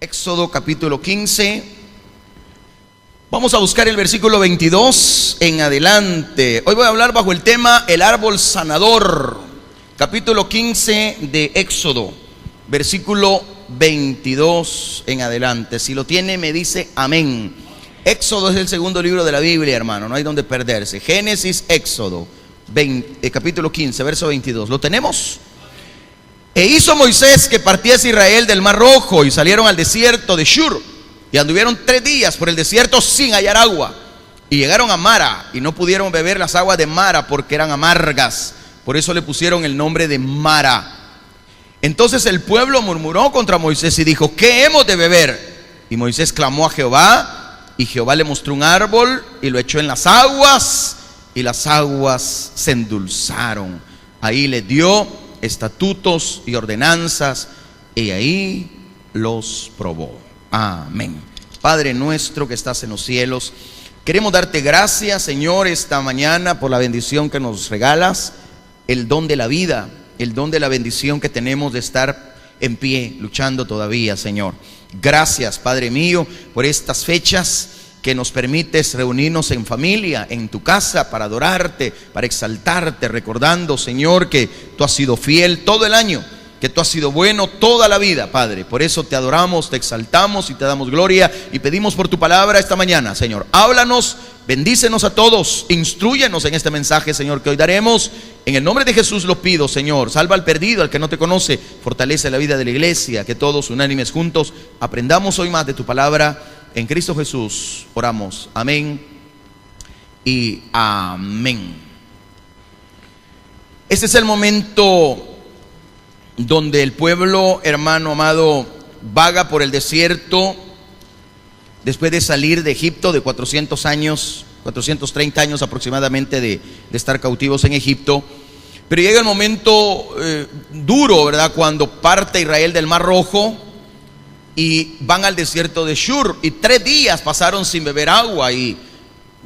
Éxodo capítulo 15. Vamos a buscar el versículo 22 en adelante. Hoy voy a hablar bajo el tema el árbol sanador. Capítulo 15 de Éxodo, versículo 22 en adelante. Si lo tiene, me dice amén. Éxodo es el segundo libro de la Biblia, hermano, no hay donde perderse. Génesis, Éxodo, capítulo 15, verso 22. ¿Lo tenemos? E hizo Moisés que partiese Israel del Mar Rojo, y salieron al desierto de Shur, y anduvieron 3 días por el desierto sin hallar agua, y llegaron a Mara, y no pudieron beber las aguas de Mara porque eran amargas. Por eso le pusieron el nombre de Mara. Entonces el pueblo murmuró contra Moisés y dijo: ¿qué hemos de beber? Y Moisés clamó a Jehová, y Jehová le mostró un árbol y lo echó en las aguas, y las aguas se endulzaron. Ahí le dio estatutos y ordenanzas, y ahí los probó. Amén. Padre nuestro que estás en los cielos, queremos darte gracias, Señor, esta mañana por la bendición que nos regalas, el don de la vida, el don de la bendición que tenemos de estar en pie, luchando todavía, Señor. Gracias, Padre mío, por estas fechas que nos permites reunirnos en familia, en tu casa, para adorarte, para exaltarte, recordando, Señor, que tú has sido fiel todo el año, que tú has sido bueno toda la vida, Padre. Por eso te adoramos, te exaltamos y te damos gloria, y pedimos por tu palabra esta mañana, Señor. Háblanos, bendícenos a todos, instrúyenos en este mensaje, Señor, que hoy daremos. En el nombre de Jesús lo pido, Señor. Salva al perdido, al que no te conoce, fortalece la vida de la iglesia, que todos unánimes juntos aprendamos hoy más de tu palabra. En Cristo Jesús oramos, amén y amén. Este es el momento donde el pueblo, hermano amado, vaga por el desierto después de salir de Egipto, de 430 años aproximadamente de estar cautivos en Egipto. Pero llega el momento duro, ¿verdad? Cuando parte Israel del Mar Rojo y van al desierto de Shur, y 3 días pasaron sin beber agua. Y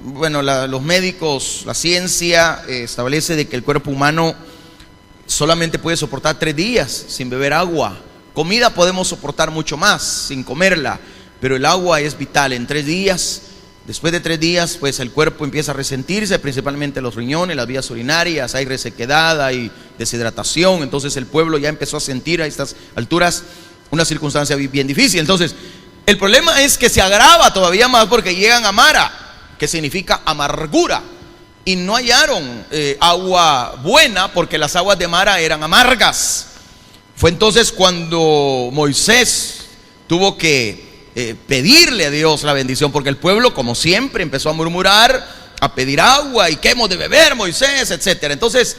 bueno, los médicos, la ciencia establece de que el cuerpo humano solamente puede soportar 3 días sin beber agua. Comida podemos soportar mucho más sin comerla, pero el agua es vital. En 3 días, después de 3 días, pues el cuerpo empieza a resentirse, principalmente los riñones, las vías urinarias, hay resequedad, hay deshidratación. Entonces el pueblo ya empezó a sentir a estas alturas una circunstancia bien difícil. Entonces el problema es que se agrava todavía más porque llegan a Mara, que significa amargura, y no hallaron agua buena porque las aguas de Mara eran amargas. Fue entonces cuando Moisés tuvo que pedirle a Dios la bendición, porque el pueblo, como siempre, empezó a murmurar, a pedir agua, y qué hemos de beber, Moisés, etcétera. Entonces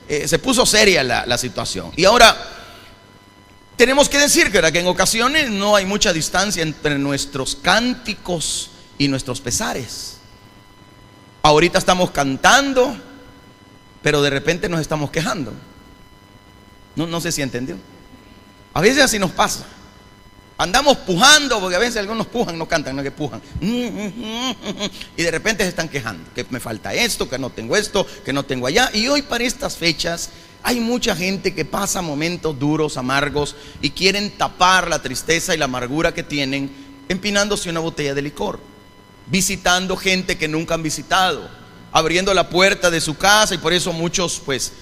se puso seria la situación. Y ahora tenemos que decir que en ocasiones no hay mucha distancia entre nuestros cánticos y nuestros pesares. Ahorita estamos cantando, pero de repente nos estamos quejando. No sé si entendió. A veces así nos pasa. Andamos pujando, porque a veces algunos pujan, no cantan, no, que pujan. Y de repente se están quejando, que me falta esto, que no tengo esto, que no tengo allá. Y hoy, para estas fechas, hay mucha gente que pasa momentos duros, amargos, y quieren tapar la tristeza y la amargura que tienen empinándose una botella de licor, visitando gente que nunca han visitado, abriendo la puerta de su casa. Y por eso muchos, pues,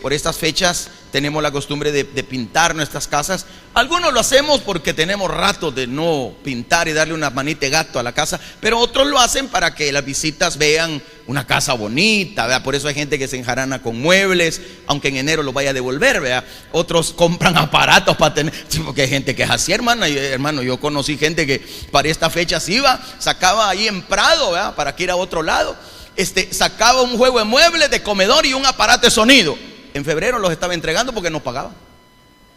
por estas fechas tenemos la costumbre de pintar nuestras casas. Algunos lo hacemos porque tenemos rato de no pintar y darle una manita de gato a la casa, pero otros lo hacen para que las visitas vean una casa bonita, ¿verdad? Por eso hay gente que se enjarana con muebles, aunque en enero lo vaya a devolver, ¿verdad? Otros compran aparatos para tener, porque hay gente que es así, hermano. Yo conocí gente que para esta fecha se iba, sacaba ahí en Prado, ¿verdad? Para que ir a otro lado, sacaba un juego de muebles, de comedor y un aparato de sonido. En febrero los estaba entregando porque no pagaban.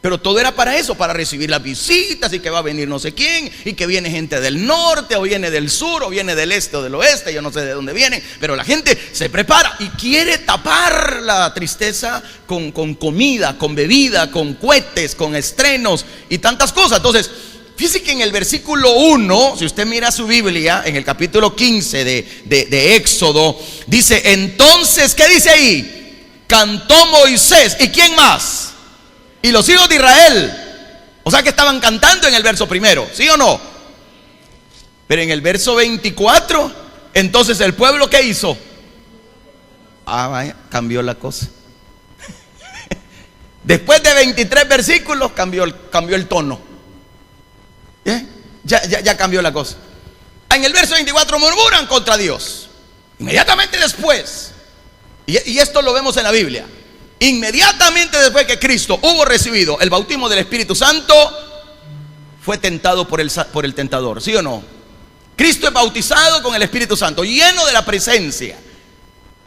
Pero todo era para eso, para recibir las visitas, y que va a venir no sé quién, y que viene gente del norte, o viene del sur, o viene del este o del oeste, yo no sé de dónde vienen, pero la gente se prepara y quiere tapar la tristeza con comida, con bebida, con cohetes, con estrenos y tantas cosas. Entonces, fíjese que en el versículo 1, si usted mira su Biblia, en el capítulo 15 de Éxodo, dice: entonces, ¿qué dice ahí? Cantó Moisés, ¿y quién más? Y los hijos de Israel O sea que estaban cantando en el verso primero, ¿sí o no? Pero en el verso 24, entonces el pueblo, ¿qué hizo? Vaya, cambió la cosa. Después de 23 versículos cambió el tono. Ya cambió la cosa. En el verso 24 murmuran contra Dios. Inmediatamente después, y esto lo vemos en la Biblia, inmediatamente después que Cristo hubo recibido el bautismo del Espíritu Santo, fue tentado por el tentador, ¿sí o no? Cristo es bautizado con el Espíritu Santo, lleno de la presencia.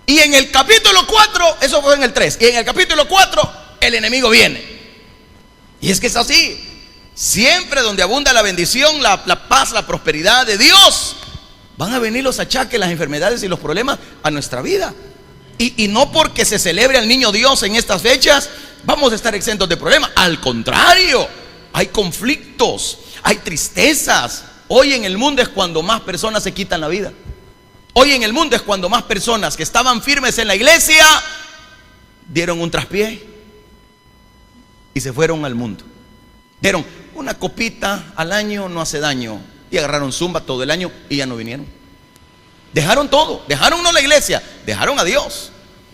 Y en el capítulo 4, eso fue en el 3, y en el capítulo 4 el enemigo viene. Y es que es así. Siempre donde abunda la bendición, la paz, la prosperidad de Dios, van a venir los achaques, las enfermedades y los problemas a nuestra vida. Y no porque se celebre al niño Dios en estas fechas vamos a estar exentos de problemas. Al contrario, hay conflictos, hay tristezas. Hoy en el mundo es cuando más personas se quitan la vida. Hoy en el mundo es cuando más personas que estaban firmes en la iglesia dieron un traspié y se fueron al mundo. Dieron una copita al año, no hace daño, y agarraron zumba todo el año y ya no vinieron. Dejaron todo, dejaron no la iglesia, dejaron a Dios.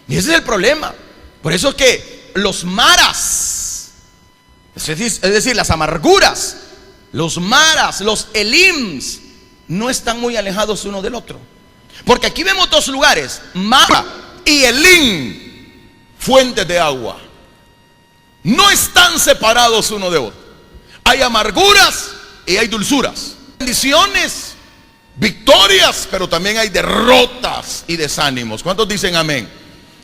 Y ese es el problema. Por eso es que los maras, es decir, las amarguras, los maras, los elims, no están muy alejados uno del otro. Porque aquí vemos dos lugares, Mara y Elim, fuentes de agua. No están separados uno de otro. Hay amarguras y hay dulzuras, bendiciones, victorias, pero también hay derrotas y desánimos. ¿Cuántos dicen amén?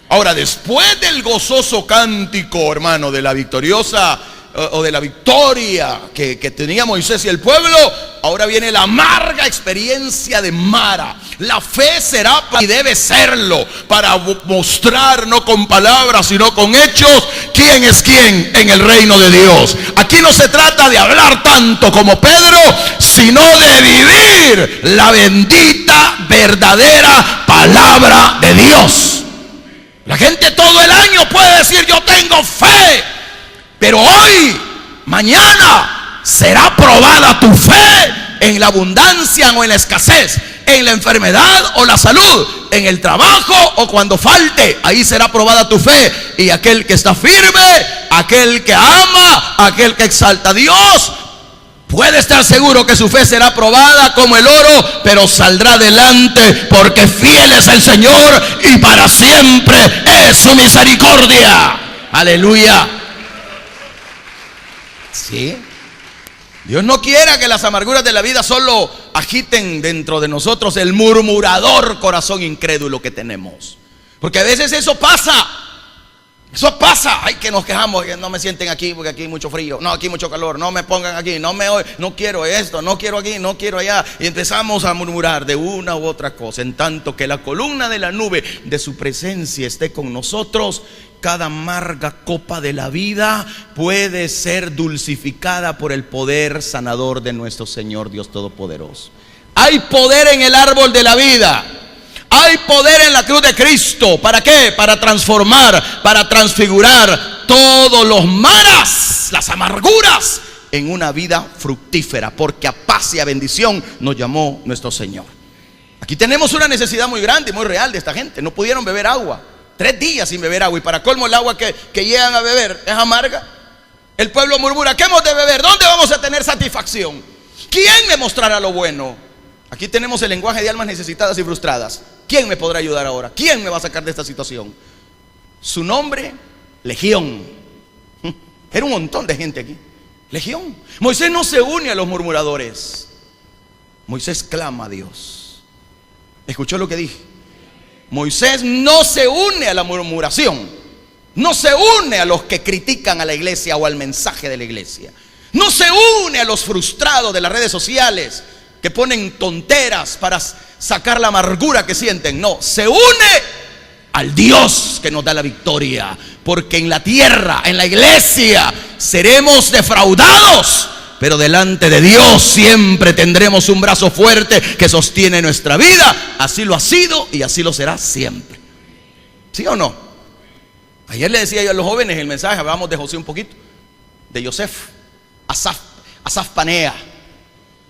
Ahora, después del gozoso cántico, hermano, de la victoriosa o de la victoria que tenía Moisés y el pueblo, ahora viene la amarga experiencia de Mara. La fe será y debe serlo para mostrar, no con palabras sino con hechos, quién es quién en el reino de Dios. Aquí no se trata de hablar tanto como Pedro, sino de vivir la bendita, verdadera palabra de Dios. La gente todo el año puede decir: yo tengo fe. Pero hoy, mañana, será probada tu fe en la abundancia o en la escasez, en la enfermedad o la salud, en el trabajo o cuando falte. Ahí será probada tu fe. Y aquel que está firme, aquel que ama, aquel que exalta a Dios, puede estar seguro que su fe será probada como el oro, pero saldrá adelante, porque fiel es el Señor y para siempre es su misericordia. Aleluya. Sí. Dios no quiera que las amarguras de la vida solo agiten dentro de nosotros el murmurador corazón incrédulo que tenemos. Porque a veces eso pasa. Eso pasa. Ay, que nos quejamos, que no me sienten aquí porque aquí hay mucho frío. No, aquí hay mucho calor. No me pongan aquí. No quiero esto, no quiero aquí, no quiero allá. Y empezamos a murmurar de una u otra cosa. En tanto que la columna de la nube de su presencia esté con nosotros, cada amarga copa de la vida puede ser dulcificada por el poder sanador de nuestro Señor Dios Todopoderoso. Hay poder en el árbol de la vida. Hay poder en la cruz de Cristo. ¿Para qué? Para transformar, para transfigurar todos los maras, las amarguras, en una vida fructífera. Porque a paz y a bendición nos llamó nuestro Señor. Aquí tenemos una necesidad muy grande y muy real de esta gente. No pudieron beber agua. 3 días sin beber agua, y para colmo el agua que llegan a beber es amarga. El pueblo murmura: ¿qué hemos de beber? ¿Dónde vamos a tener satisfacción? ¿Quién me mostrará lo bueno? Aquí tenemos el lenguaje de almas necesitadas y frustradas. ¿Quién me podrá ayudar ahora? ¿Quién me va a sacar de esta situación? Su nombre, Legión. Era un montón de gente aquí. Legión. Moisés no se une a los murmuradores. Moisés clama a Dios. ¿Escuchó lo que dije? Moisés no se une a la murmuración, no se une a los que critican a la iglesia o al mensaje de la iglesia, no se une a los frustrados de las redes sociales que ponen tonteras para sacar la amargura que sienten. No, se une al Dios que nos da la victoria, porque en la tierra, en la iglesia, seremos defraudados, pero delante de Dios siempre tendremos un brazo fuerte que sostiene nuestra vida. Así lo ha sido y así lo será siempre. ¿Sí o no? Ayer le decía yo a los jóvenes el mensaje, hablamos de José un poquito, de Yosef. Asaf Panea.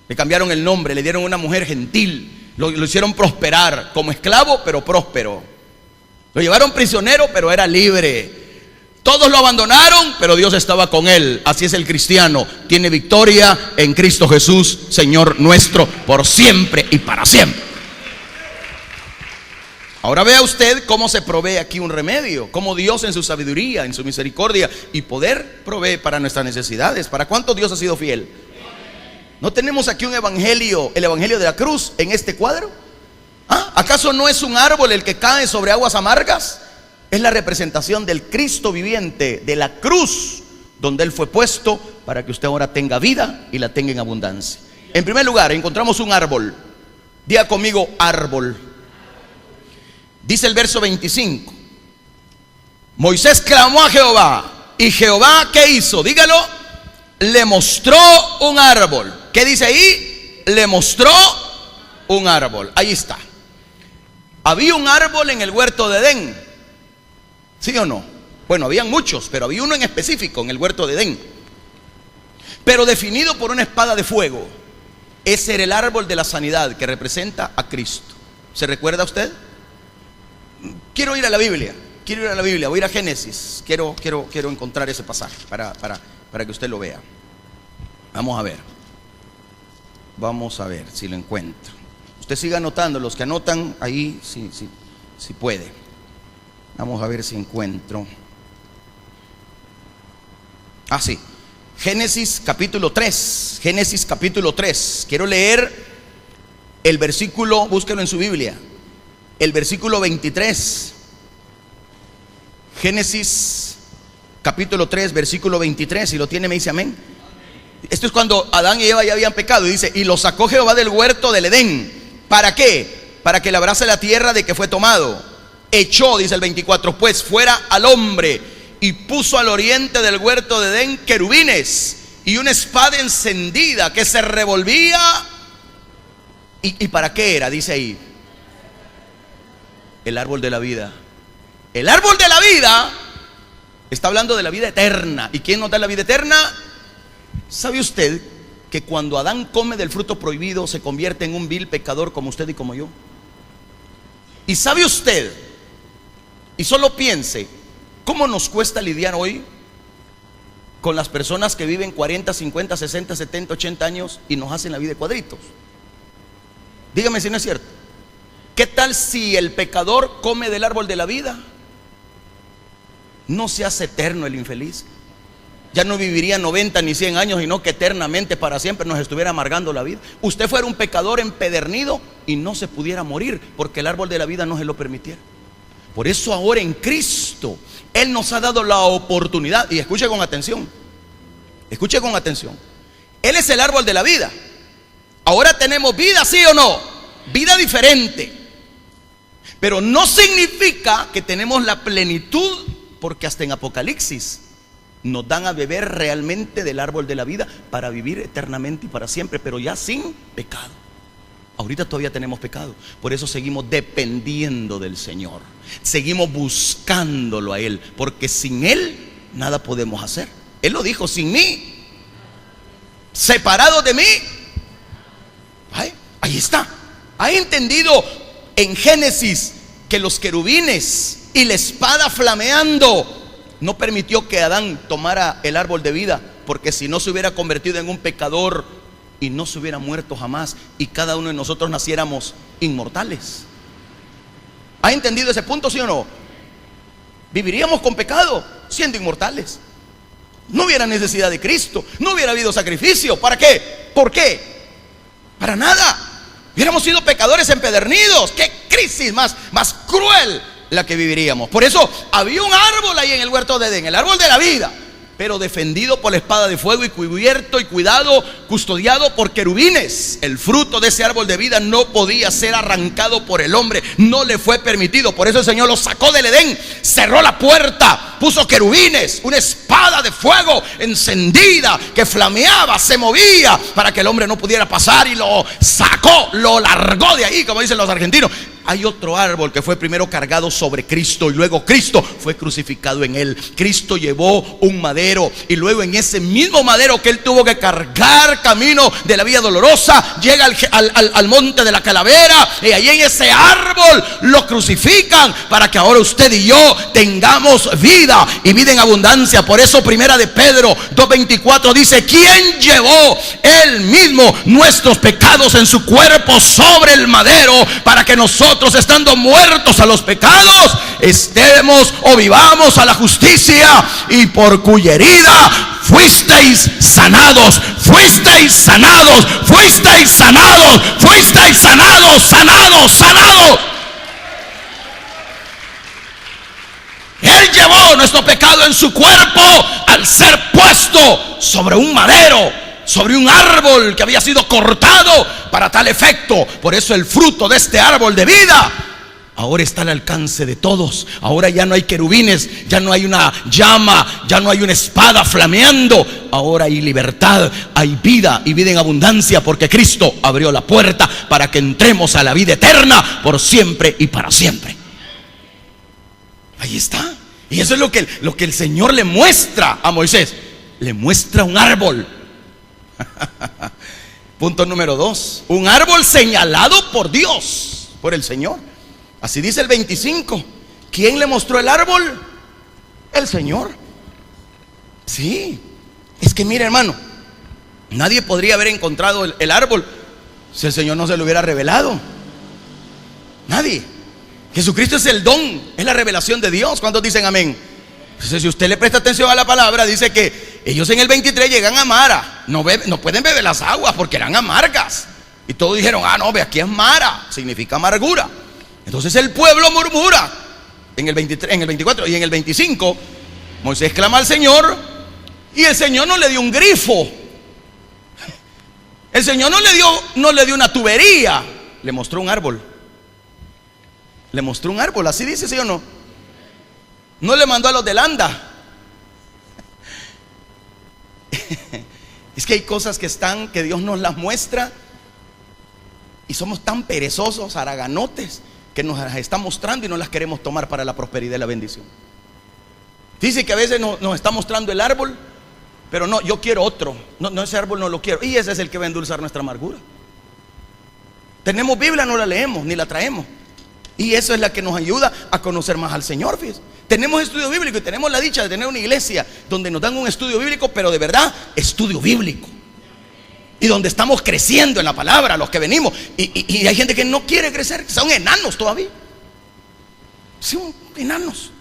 Le cambiaron el nombre, le dieron una mujer gentil, lo hicieron prosperar como esclavo, pero próspero. Lo llevaron prisionero, pero era libre. Todos lo abandonaron, pero Dios estaba con él. Así es el cristiano, tiene victoria en Cristo Jesús, Señor nuestro, por siempre y para siempre. Ahora vea usted cómo se provee aquí un remedio, cómo Dios en su sabiduría, en su misericordia y poder provee para nuestras necesidades. ¿Para cuánto Dios ha sido fiel? ¿No tenemos aquí un evangelio, el evangelio de la cruz en este cuadro? ¿Acaso no es un árbol el que cae sobre aguas amargas? Es la representación del Cristo viviente, de la cruz, donde Él fue puesto para que usted ahora tenga vida y la tenga en abundancia. En primer lugar, encontramos un árbol. Diga conmigo, árbol. Dice el verso 25: Moisés clamó a Jehová, y Jehová, ¿qué hizo? Dígalo, le mostró un árbol. ¿Qué dice ahí? Le mostró un árbol. Ahí está. Había un árbol en el huerto de Edén, ¿sí o no? Bueno, habían muchos, pero había uno en específico en el huerto de Edén, pero definido por una espada de fuego. Ese era el árbol de la sanidad que representa a Cristo. ¿Se recuerda usted? Quiero ir a la Biblia, voy a ir a Génesis. Quiero encontrar ese pasaje para que usted lo vea. Vamos a ver si lo encuentro. Usted siga anotando, los que anotan ahí, si puede. Vamos a ver si encuentro. Sí. Génesis capítulo 3. Génesis capítulo 3. Quiero leer el versículo, búsquelo en su Biblia, el versículo 23. Génesis capítulo 3, versículo 23. Si lo tiene, me dice amén. Esto es cuando Adán y Eva ya habían pecado. Y dice: y lo sacó Jehová del huerto del Edén. ¿Para qué? Para que labrase la tierra de que fue tomado. Echó, dice el 24, pues fuera al hombre, y puso al oriente del huerto de Edén querubines y una espada encendida que se revolvía. ¿Y para qué era? Dice ahí, el árbol de la vida. El árbol de la vida está hablando de la vida eterna. ¿Y quién nos da la vida eterna? ¿Sabe usted que cuando Adán come del fruto prohibido se convierte en un vil pecador como usted y como yo? ¿Y sabe usted? Y solo piense, ¿cómo nos cuesta lidiar hoy con las personas que viven 40, 50, 60, 70, 80 años y nos hacen la vida de cuadritos? Dígame si no es cierto. ¿Qué tal si el pecador come del árbol de la vida? ¿No se hace eterno el infeliz? Ya no viviría 90 ni 100 años, sino que eternamente, para siempre, nos estuviera amargando la vida. Usted fuera un pecador empedernido y no se pudiera morir, porque el árbol de la vida no se lo permitiera. Por eso ahora en Cristo Él nos ha dado la oportunidad. Y escuche con atención, Él es el árbol de la vida. Ahora tenemos vida, ¿sí o no? Vida diferente. Pero no significa que tenemos la plenitud, porque hasta en Apocalipsis nos dan a beber realmente del árbol de la vida para vivir eternamente y para siempre, pero ya sin pecado. Ahorita todavía tenemos pecado, por eso seguimos dependiendo del Señor, seguimos buscándolo a Él, porque sin Él nada podemos hacer. Él lo dijo: sin mí, separado de mí. Ahí está. ¿Ha entendido en Génesis que los querubines y la espada flameando no permitió que Adán tomara el árbol de vida? Porque si no, se hubiera convertido en un pecador y no se hubiera muerto jamás, y cada uno de nosotros naciéramos inmortales. ¿Ha entendido ese punto, sí o no? Viviríamos con pecado siendo inmortales. No hubiera necesidad de Cristo, no hubiera habido sacrificio. ¿Para qué? ¿Por qué? Para nada. Hubiéramos sido pecadores empedernidos. ¡Qué crisis más cruel la que viviríamos! Por eso había un árbol ahí en el huerto de Edén, el árbol de la vida, pero defendido por la espada de fuego y cubierto y cuidado, custodiado por querubines. El fruto de ese árbol de vida no podía ser arrancado por el hombre, no le fue permitido. Por eso el Señor lo sacó del Edén, cerró la puerta, puso querubines, una espada de fuego encendida que flameaba, se movía para que el hombre no pudiera pasar, y lo sacó, lo largó de ahí, como dicen los argentinos. hay otro árbol que fue primero cargado sobre Cristo y luego Cristo fue crucificado en él. Cristo llevó un madero y luego en ese mismo madero que él tuvo que cargar camino de la vía dolorosa, llega al monte de la calavera, y ahí en ese árbol lo crucifican para que ahora usted y yo tengamos vida y vida en abundancia. Por eso primera de Pedro 2:24 dice: ¿quién llevó él mismo nuestros pecados en su cuerpo sobre el madero, para que nosotros, estando muertos a los pecados, estemos o vivamos a la justicia, y por cuya herida fuisteis sanados, fuisteis sanados, fuisteis sanados, fuisteis sanados, sanados, sanados? Él llevó nuestro pecado en su cuerpo al ser puesto sobre un madero, sobre un árbol que había sido cortado para tal efecto. Por eso el fruto de este árbol de vida ahora está al alcance de todos. Ahora ya no hay querubines, ya no hay una llama, ya no hay una espada flameando. Ahora hay libertad, hay vida y vida en abundancia, porque Cristo abrió la puerta para que entremos a la vida eterna por siempre y para siempre. Ahí está. Y eso es lo que el Señor le muestra a Moisés. Le muestra un árbol. Punto número 2. Un árbol señalado por Dios, por el Señor. Así dice el 25. ¿Quién le mostró el árbol? El Señor. Sí. Es que mire, hermano, nadie podría haber encontrado el árbol si el Señor no se lo hubiera revelado. Nadie. Jesucristo es el don, es la revelación de Dios. ¿Cuántos dicen amén? Entonces, si usted le presta atención a la palabra, dice que ellos en el 23 llegan a Mara. No pueden beber las aguas porque eran amargas. Y todos dijeron: ah, no, ve, aquí es Mara, significa amargura. Entonces el pueblo murmura en el 23, en el 24 y en el 25. Moisés clama al Señor y el Señor no le dio un grifo. El Señor no le dio una tubería. Le mostró un árbol. Le mostró un árbol, así dice, ¿sí o no? No le mandó a los del ANDA. Es que hay cosas que Dios nos las muestra y somos tan perezosos, haraganotes, que nos las está mostrando y no las queremos tomar para la prosperidad y la bendición. Dice que a veces nos está mostrando el árbol, pero no, yo quiero otro. No, ese árbol no lo quiero. Y ese es el que va a endulzar nuestra amargura. Tenemos Biblia, no la leemos ni la traemos. Y eso es la que nos ayuda a conocer más al Señor. Fíjense. Tenemos estudio bíblico y tenemos la dicha de tener una iglesia donde nos dan un estudio bíblico, pero de verdad, estudio bíblico. Y donde estamos creciendo en la palabra, los que venimos. Y hay gente que no quiere crecer, que son enanos todavía. Son enanos.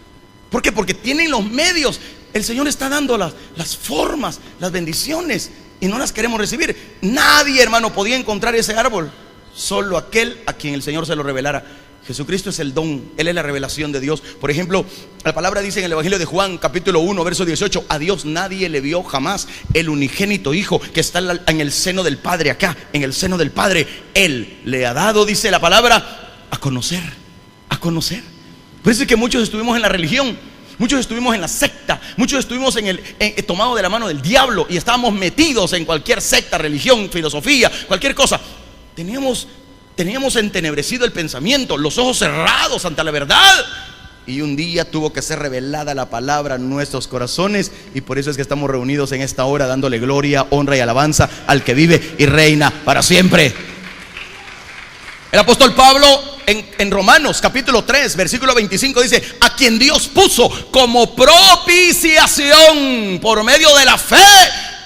¿Por qué? Porque tienen los medios. El Señor está dando las formas, las bendiciones, y no las queremos recibir. Nadie, hermano, podía encontrar ese árbol, solo aquel a quien el Señor se lo revelara. Jesucristo es el don, Él es la revelación de Dios. Por ejemplo, la palabra dice en el Evangelio de Juan, capítulo 1, verso 18: a Dios nadie le vio jamás, el unigénito Hijo que está en el seno del Padre, acá, en el seno del Padre, Él le ha dado, dice la palabra, a conocer, a conocer. Por eso es que muchos estuvimos en la religión, muchos estuvimos en la secta, muchos estuvimos tomados de la mano del diablo y estábamos metidos en cualquier secta, religión, filosofía, cualquier cosa. Teníamos entenebrecido el pensamiento, los ojos cerrados ante la verdad. Y un día tuvo que ser revelada la palabra en nuestros corazones. Y por eso es que estamos reunidos en esta hora, dándole gloria, honra y alabanza al que vive y reina para siempre. El apóstol Pablo en Romanos capítulo 3 versículo 25 dice: a quien Dios puso como propiciación por medio de la fe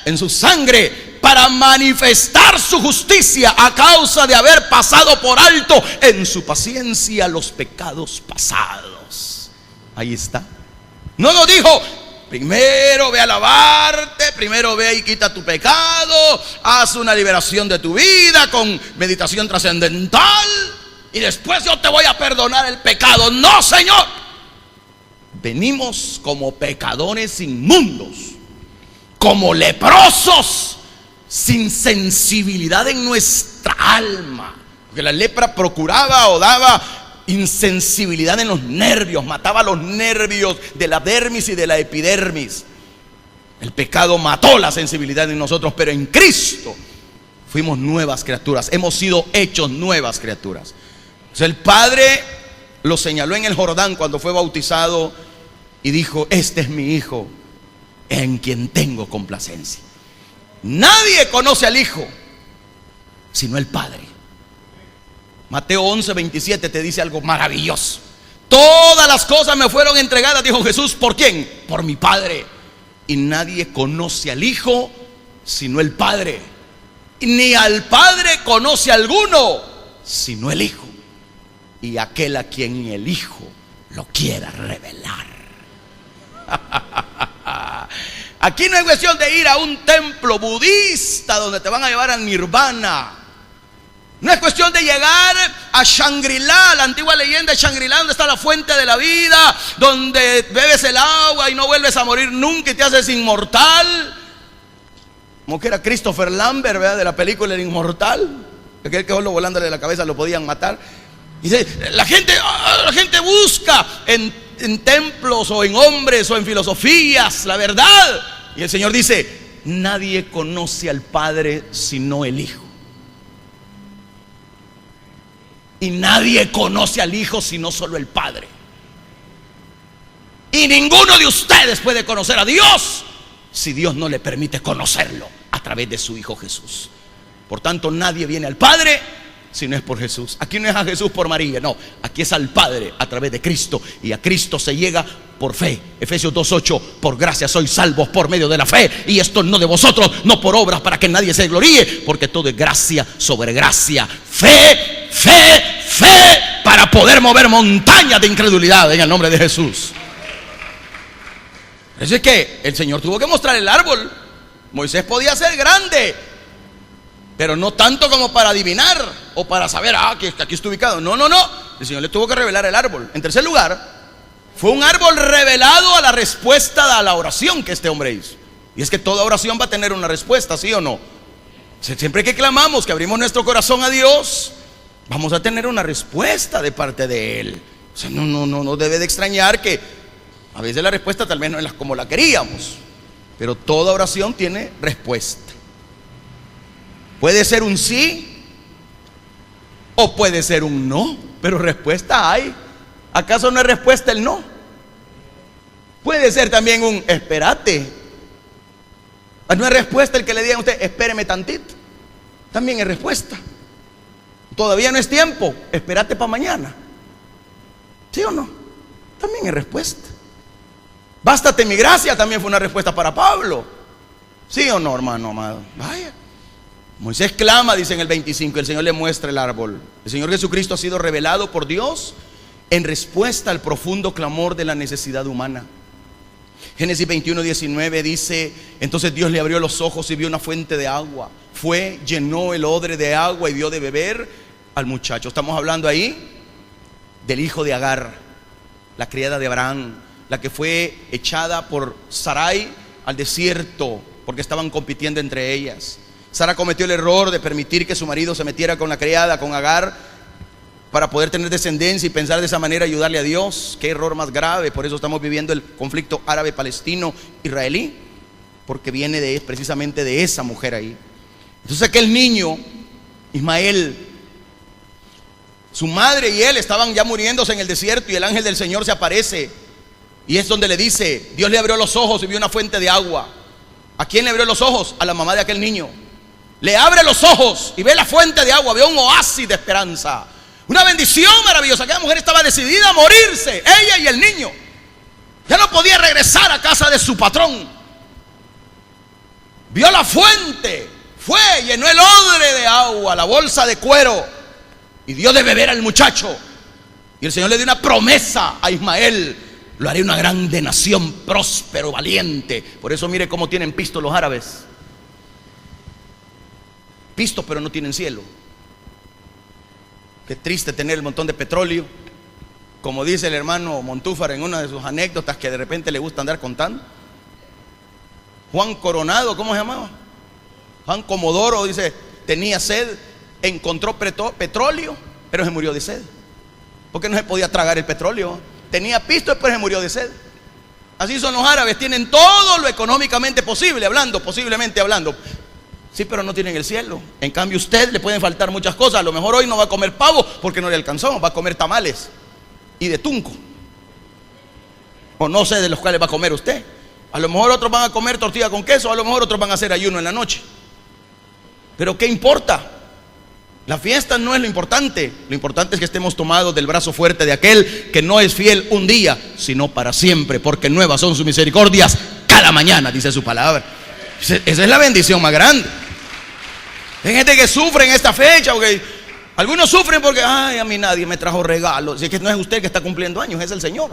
en su sangre, para manifestar su justicia a causa de haber pasado por alto en su paciencia los pecados pasados. Ahí está. No nos dijo: primero ve a lavarte, primero ve y quita tu pecado, haz una liberación de tu vida con meditación trascendental y después yo te voy a perdonar el pecado. No, Señor. Venimos como pecadores inmundos, como leprosos, sin sensibilidad en nuestra alma, porque la lepra procuraba o daba insensibilidad en los nervios, mataba los nervios de la dermis y de la epidermis. El pecado mató la sensibilidad en nosotros, pero en Cristo fuimos nuevas criaturas, hemos sido hechos nuevas criaturas. Entonces el Padre lo señaló en el Jordán cuando fue bautizado y dijo: este es mi Hijo en quien tengo complacencia. Nadie conoce al Hijo sino el Padre. Mateo 11:27 te dice algo maravilloso. Todas las cosas me fueron entregadas, dijo Jesús, ¿por quién? Por mi Padre. Y nadie conoce al Hijo sino el Padre. Ni al Padre conoce alguno sino el Hijo, y aquel a quien el Hijo lo quiera revelar. Aquí no es cuestión de ir a un templo budista donde te van a llevar al nirvana. No es cuestión de llegar a Shangri-La, la antigua leyenda de Shangri-La, donde está la fuente de la vida, donde bebes el agua y no vuelves a morir nunca y te haces inmortal. Como que era Christopher Lambert, ¿verdad?, de la película El Inmortal. Aquel que solo volándole la cabeza lo podían matar. Y dice, la gente busca en templos o en hombres o en filosofías la verdad. Y el Señor dice: nadie conoce al Padre sino el Hijo. Y nadie conoce al Hijo sino solo el Padre. Y ninguno de ustedes puede conocer a Dios si Dios no le permite conocerlo a través de su Hijo Jesús. Por tanto, nadie viene al Padre si no es por Jesús. Aquí no es a Jesús por María, no. Aquí es al Padre a través de Cristo. Y a Cristo se llega por fe. Efesios 2:8: por gracia sois salvos por medio de la fe. Y esto no de vosotros, no por obras, para que nadie se gloríe, porque todo es gracia sobre gracia. Fe, fe, fe, para poder mover montañas de incredulidad en el nombre de Jesús. Eso es que el Señor tuvo que mostrar el árbol. Moisés podía ser grande, pero no tanto como para adivinar o para saber que aquí está ubicado. No. El Señor le tuvo que revelar el árbol. En tercer lugar, fue un árbol revelado a la respuesta a la oración que este hombre hizo. Y es que toda oración va a tener una respuesta, ¿sí o no? Siempre que clamamos, que abrimos nuestro corazón a Dios, vamos a tener una respuesta de parte de Él. O sea, no debe de extrañar que a veces la respuesta tal vez no es como la queríamos, pero toda oración tiene respuesta. Puede ser un sí o puede ser un no, pero respuesta hay. ¿Acaso no es respuesta el no? Puede ser también un espérate. No es respuesta el que le digan a usted espéreme tantito. También es respuesta. Todavía no es tiempo, espérate para mañana. ¿Sí o no? También es respuesta. Bástate mi gracia también fue una respuesta para Pablo. ¿Sí o no, hermano amado? Vaya. Moisés clama, dice en el 25, el Señor le muestra el árbol. El Señor Jesucristo ha sido revelado por Dios en respuesta al profundo clamor de la necesidad humana. Génesis 21:19 dice: entonces Dios le abrió los ojos y vio una fuente de agua. Fue, llenó el odre de agua y dio de beber al muchacho. Estamos hablando ahí del hijo de Agar, la criada de Abraham, la que fue echada por Sarai al desierto porque estaban compitiendo entre ellas. Sara cometió el error de permitir que su marido se metiera con la criada, con Agar, para poder tener descendencia y pensar de esa manera ayudarle a Dios. Qué error más grave. Por eso estamos viviendo el conflicto árabe-palestino-israelí, porque viene precisamente de esa mujer ahí. Entonces aquel niño, Ismael, su madre y él estaban ya muriéndose en el desierto, y el ángel del Señor se aparece, y es donde le dice: Dios le abrió los ojos y vio una fuente de agua. ¿A quién le abrió los ojos? A la mamá de aquel niño. Le abre los ojos y ve la fuente de agua, ve un oasis de esperanza, una bendición maravillosa. Aquella mujer estaba decidida a morirse, ella y el niño. Ya no podía regresar a casa de su patrón. Vio la fuente, fue, llenó el odre de agua, la bolsa de cuero, y dio de beber al muchacho. Y el Señor le dio una promesa a Ismael: lo haré una grande nación, próspero, valiente. Por eso mire cómo tienen pisto los árabes. Pisto, pero no tienen cielo. Qué triste tener el montón de petróleo, como dice el hermano Montúfar en una de sus anécdotas que de repente le gusta andar contando. Juan Coronado, ¿cómo se llamaba? Juan Comodoro, dice, tenía sed, encontró petróleo, pero se murió de sed, porque no se podía tragar el petróleo. Tenía pisto, pero se murió de sed. Así son los árabes, tienen todo lo económicamente posible, posiblemente hablando. Sí, pero no tienen el cielo. En cambio, a usted le pueden faltar muchas cosas. A lo mejor hoy no va a comer pavo porque no le alcanzó. Va a comer tamales y de tunco. O no sé de los cuales va a comer usted. A lo mejor otros van a comer tortilla con queso. A lo mejor otros van a hacer ayuno en la noche. Pero ¿qué importa? La fiesta no es lo importante. Lo importante es que estemos tomados del brazo fuerte de aquel que no es fiel un día, sino para siempre, porque nuevas son sus misericordias cada mañana, dice su palabra. Esa es la bendición más grande. Hay gente que sufre en esta fecha, porque algunos sufren porque, ay, a mí nadie me trajo regalos. Si es que no es usted que está cumpliendo años, es el Señor.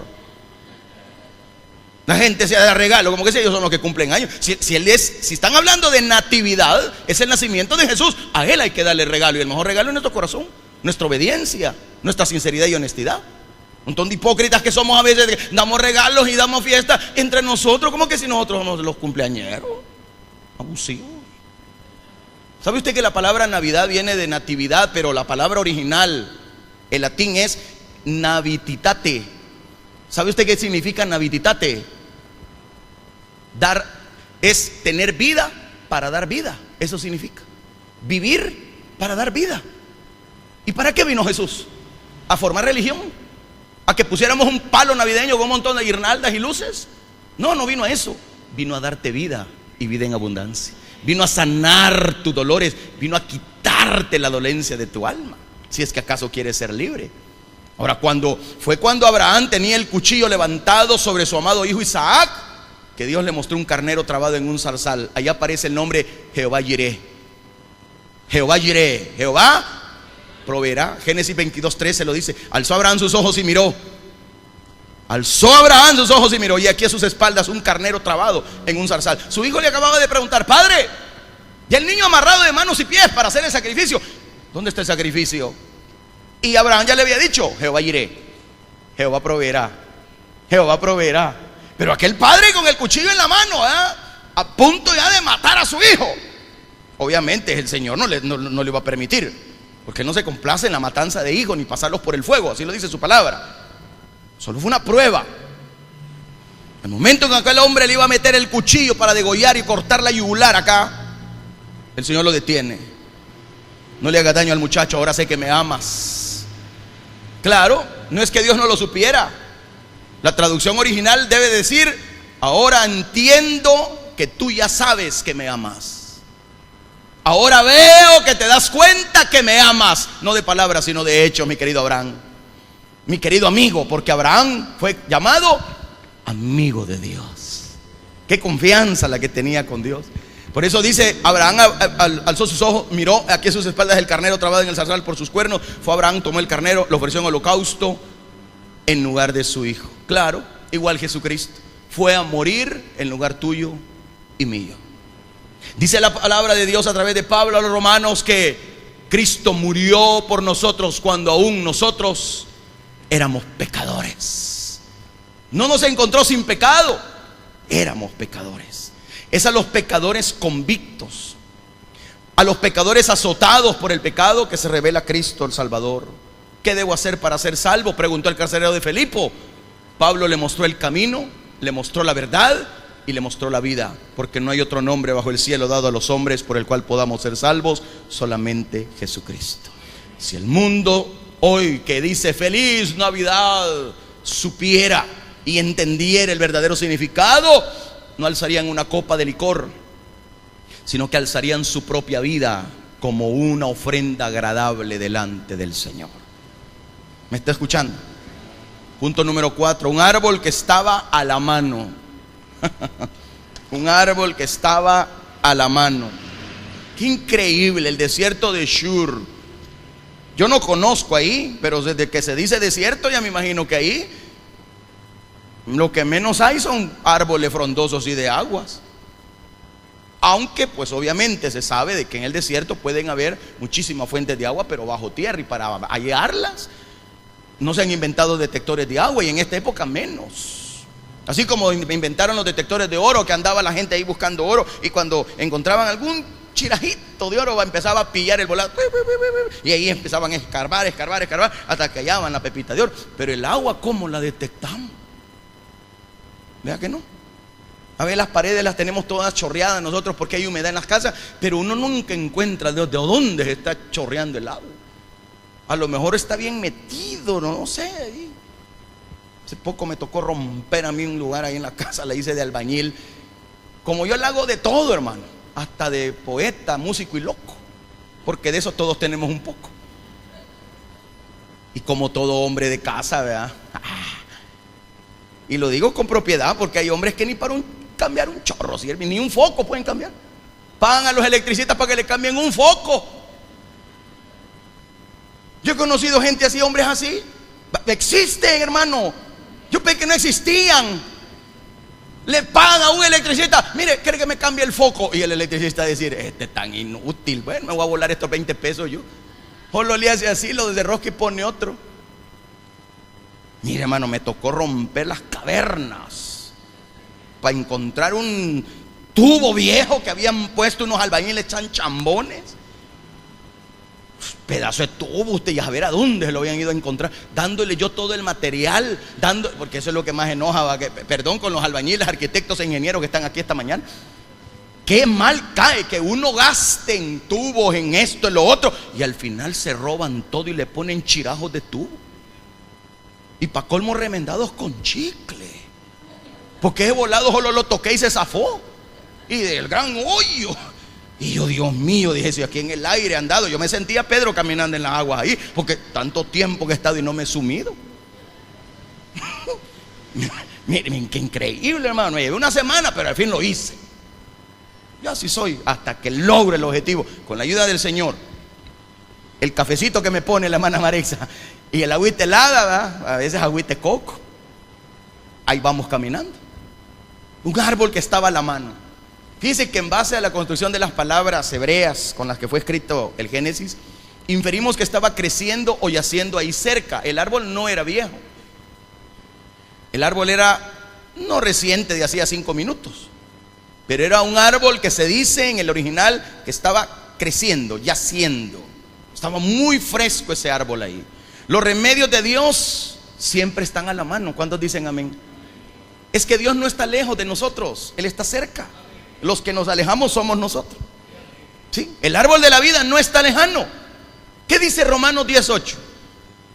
La gente se da regalo, como que si ellos son los que cumplen años. Si están hablando de natividad, es el nacimiento de Jesús. A Él hay que darle regalo, y el mejor regalo es nuestro corazón, nuestra obediencia, nuestra sinceridad y honestidad. Un montón de hipócritas que somos a veces, damos regalos y damos fiestas entre nosotros, como que si nosotros somos los cumpleañeros. Abusivos. ¿Sabe usted que la palabra Navidad viene de natividad, pero la palabra original, el latín, es navititate? ¿Sabe usted qué significa navititate? Dar es tener vida para dar vida. Eso significa vivir para dar vida. ¿Y para qué vino Jesús? ¿A formar religión? ¿A que pusiéramos un palo navideño con un montón de guirnaldas y luces? No, no vino a eso. Vino a darte vida y vida en abundancia. Vino a sanar tus dolores. Vino a quitarte la dolencia de tu alma, si es que acaso quieres ser libre. Ahora, cuando Abraham tenía el cuchillo levantado sobre su amado hijo Isaac, que Dios le mostró un carnero trabado en un zarzal. Ahí aparece el nombre Jehová Jireh. Jehová Jireh, Jehová proveerá. Génesis 22:13 lo dice. Alzó Abraham sus ojos y miró. Alzó Abraham sus ojos y miró, y aquí a sus espaldas un carnero trabado en un zarzal. Su hijo le acababa de preguntar: padre, y el niño amarrado de manos y pies para hacer el sacrificio, ¿dónde está el sacrificio? Y Abraham ya le había dicho: Jehová Jireh, Jehová proveerá, Jehová proveerá. Pero aquel padre con el cuchillo en la mano, a punto ya de matar a su hijo. Obviamente el Señor no le iba a permitir, porque Él no se complace en la matanza de hijos ni pasarlos por el fuego, así lo dice su palabra. Solo fue una prueba. El momento en que aquel hombre le iba a meter el cuchillo para degollar y cortar la yugular acá, el Señor lo detiene. No le hagas daño al muchacho, ahora sé que me amas. Claro, no es que Dios no lo supiera. La traducción original debe decir: ahora entiendo que tú ya sabes que me amas. Ahora veo que te das cuenta que me amas. No de palabras, sino de hechos, mi querido Abraham. Mi querido amigo, porque Abraham fue llamado amigo de Dios. Qué confianza la que tenía con Dios. Por eso dice: Abraham alzó sus ojos, miró, aquí a sus espaldas el carnero trabado en el zarzal por sus cuernos. Fue Abraham, tomó el carnero, lo ofreció en holocausto en lugar de su hijo. Claro, igual Jesucristo fue a morir en lugar tuyo y mío. Dice la palabra de Dios a través de Pablo a los romanos que Cristo murió por nosotros cuando aún nosotros éramos pecadores. No nos encontró sin pecado, éramos pecadores. Es a los pecadores convictos, a los pecadores azotados por el pecado, que se revela Cristo el Salvador. ¿Qué debo hacer para ser salvo?, preguntó el carcelero de Filipo. Pablo le mostró el camino, le mostró la verdad y le mostró la vida, porque no hay otro nombre bajo el cielo dado a los hombres por el cual podamos ser salvos, solamente Jesucristo. Si el mundo hoy, que dice feliz Navidad, supiera y entendiera el verdadero significado, no alzarían una copa de licor, sino que alzarían su propia vida como una ofrenda agradable delante del Señor. ¿Me está escuchando? Punto número 4, un árbol que estaba a la mano. Un árbol que estaba a la mano. Qué increíble, el desierto de Shur. Yo no conozco ahí, pero desde que se dice desierto ya me imagino que ahí lo que menos hay son árboles frondosos y de aguas. Aunque pues obviamente se sabe de que en el desierto pueden haber muchísimas fuentes de agua, pero bajo tierra, y para hallarlas no se han inventado detectores de agua, y en esta época menos. Así como inventaron los detectores de oro, que andaba la gente ahí buscando oro, y cuando encontraban algún chirajito de oro empezaba a pillar el volado, y ahí empezaban a escarbar hasta que hallaban la pepita de oro. Pero el agua, ¿cómo la detectamos? Vea que no. A ver, las paredes las tenemos todas chorreadas nosotros porque hay humedad en las casas, pero uno nunca encuentra de dónde se está chorreando el agua. A lo mejor está bien metido, no sé. Hace poco me tocó romper a mí un lugar ahí en la casa, la hice de albañil. Como yo le hago de todo, hermano, hasta de poeta, músico y loco, porque de eso todos tenemos un poco. Y como todo hombre de casa, ¿verdad? Y lo digo con propiedad porque hay hombres que ni para cambiar un chorro sirven, ni un foco pueden cambiar. Pagan a los electricistas para que le cambien un foco. Yo he conocido gente así, hombres así. Existen, hermano. Yo pensé que no existían. Le pagan a un electricista, mire, quiere que me cambie el foco. Y el electricista decir, este es tan inútil, bueno, me voy a volar estos 20 pesos yo. Solo le hace así, lo desrosca y pone otro. Mire, hermano, me tocó romper las cavernas para encontrar un tubo viejo que habían puesto unos albañiles chambones. Pedazo de tubo, usted ya ver a dónde se lo habían ido a encontrar, dándole yo todo el material, porque eso es lo que más enoja, perdón con los albañiles, arquitectos e ingenieros que están aquí esta mañana. Qué mal cae que uno gaste en tubos, en esto, en lo otro, y al final se roban todo y le ponen chirajos de tubo. Y para colmo remendados con chicle, porque ese volado solo lo toqué y se zafó. Y del gran hoyo. Y yo, Dios mío, dije, si aquí en el aire he andado, yo me sentía Pedro caminando en las aguas ahí, porque tanto tiempo que he estado y no me he sumido. Miren, qué increíble, hermano. Me llevé una semana, pero al fin lo hice. Yo así soy, hasta que logre el objetivo, con la ayuda del Señor. El cafecito que me pone la hermana Marexa y el agüita helada, ¿verdad? A veces agüita coco. Ahí vamos caminando. Un árbol que estaba a la mano. Fíjense que en base a la construcción de las palabras hebreas con las que fue escrito el Génesis, inferimos que estaba creciendo o yaciendo ahí cerca. El árbol no era viejo. El árbol era no reciente, de hacía 5 minutos, pero era un árbol que se dice en el original que estaba creciendo, yaciendo. Estaba muy fresco ese árbol ahí. Los remedios de Dios siempre están a la mano. ¿Cuántos dicen amén? Es que Dios no está lejos de nosotros, Él está cerca. Los que nos alejamos somos nosotros. ¿Sí? El árbol de la vida no está lejano. ¿Qué dice Romanos 10:8?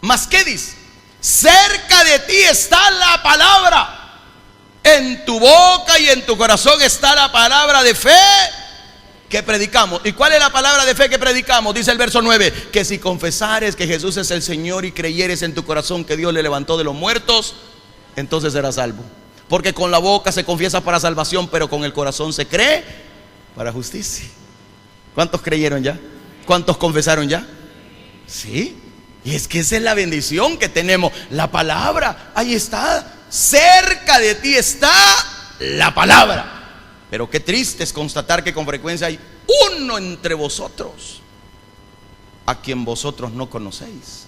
¿Más qué dice? Cerca de ti está la palabra. En tu boca y en tu corazón está la palabra de fe que predicamos. ¿Y cuál es la palabra de fe que predicamos? Dice el verso 9, que si confesares que Jesús es el Señor y creyeres en tu corazón que Dios le levantó de los muertos, entonces serás salvo. Porque con la boca se confiesa para salvación, pero con el corazón se cree para justicia. ¿Cuántos creyeron ya? ¿Cuántos confesaron ya? Sí. Y es que esa es la bendición que tenemos. La palabra, ahí está. Cerca de ti está la palabra. Pero qué triste es constatar que con frecuencia hay uno entre vosotros a quien vosotros no conocéis.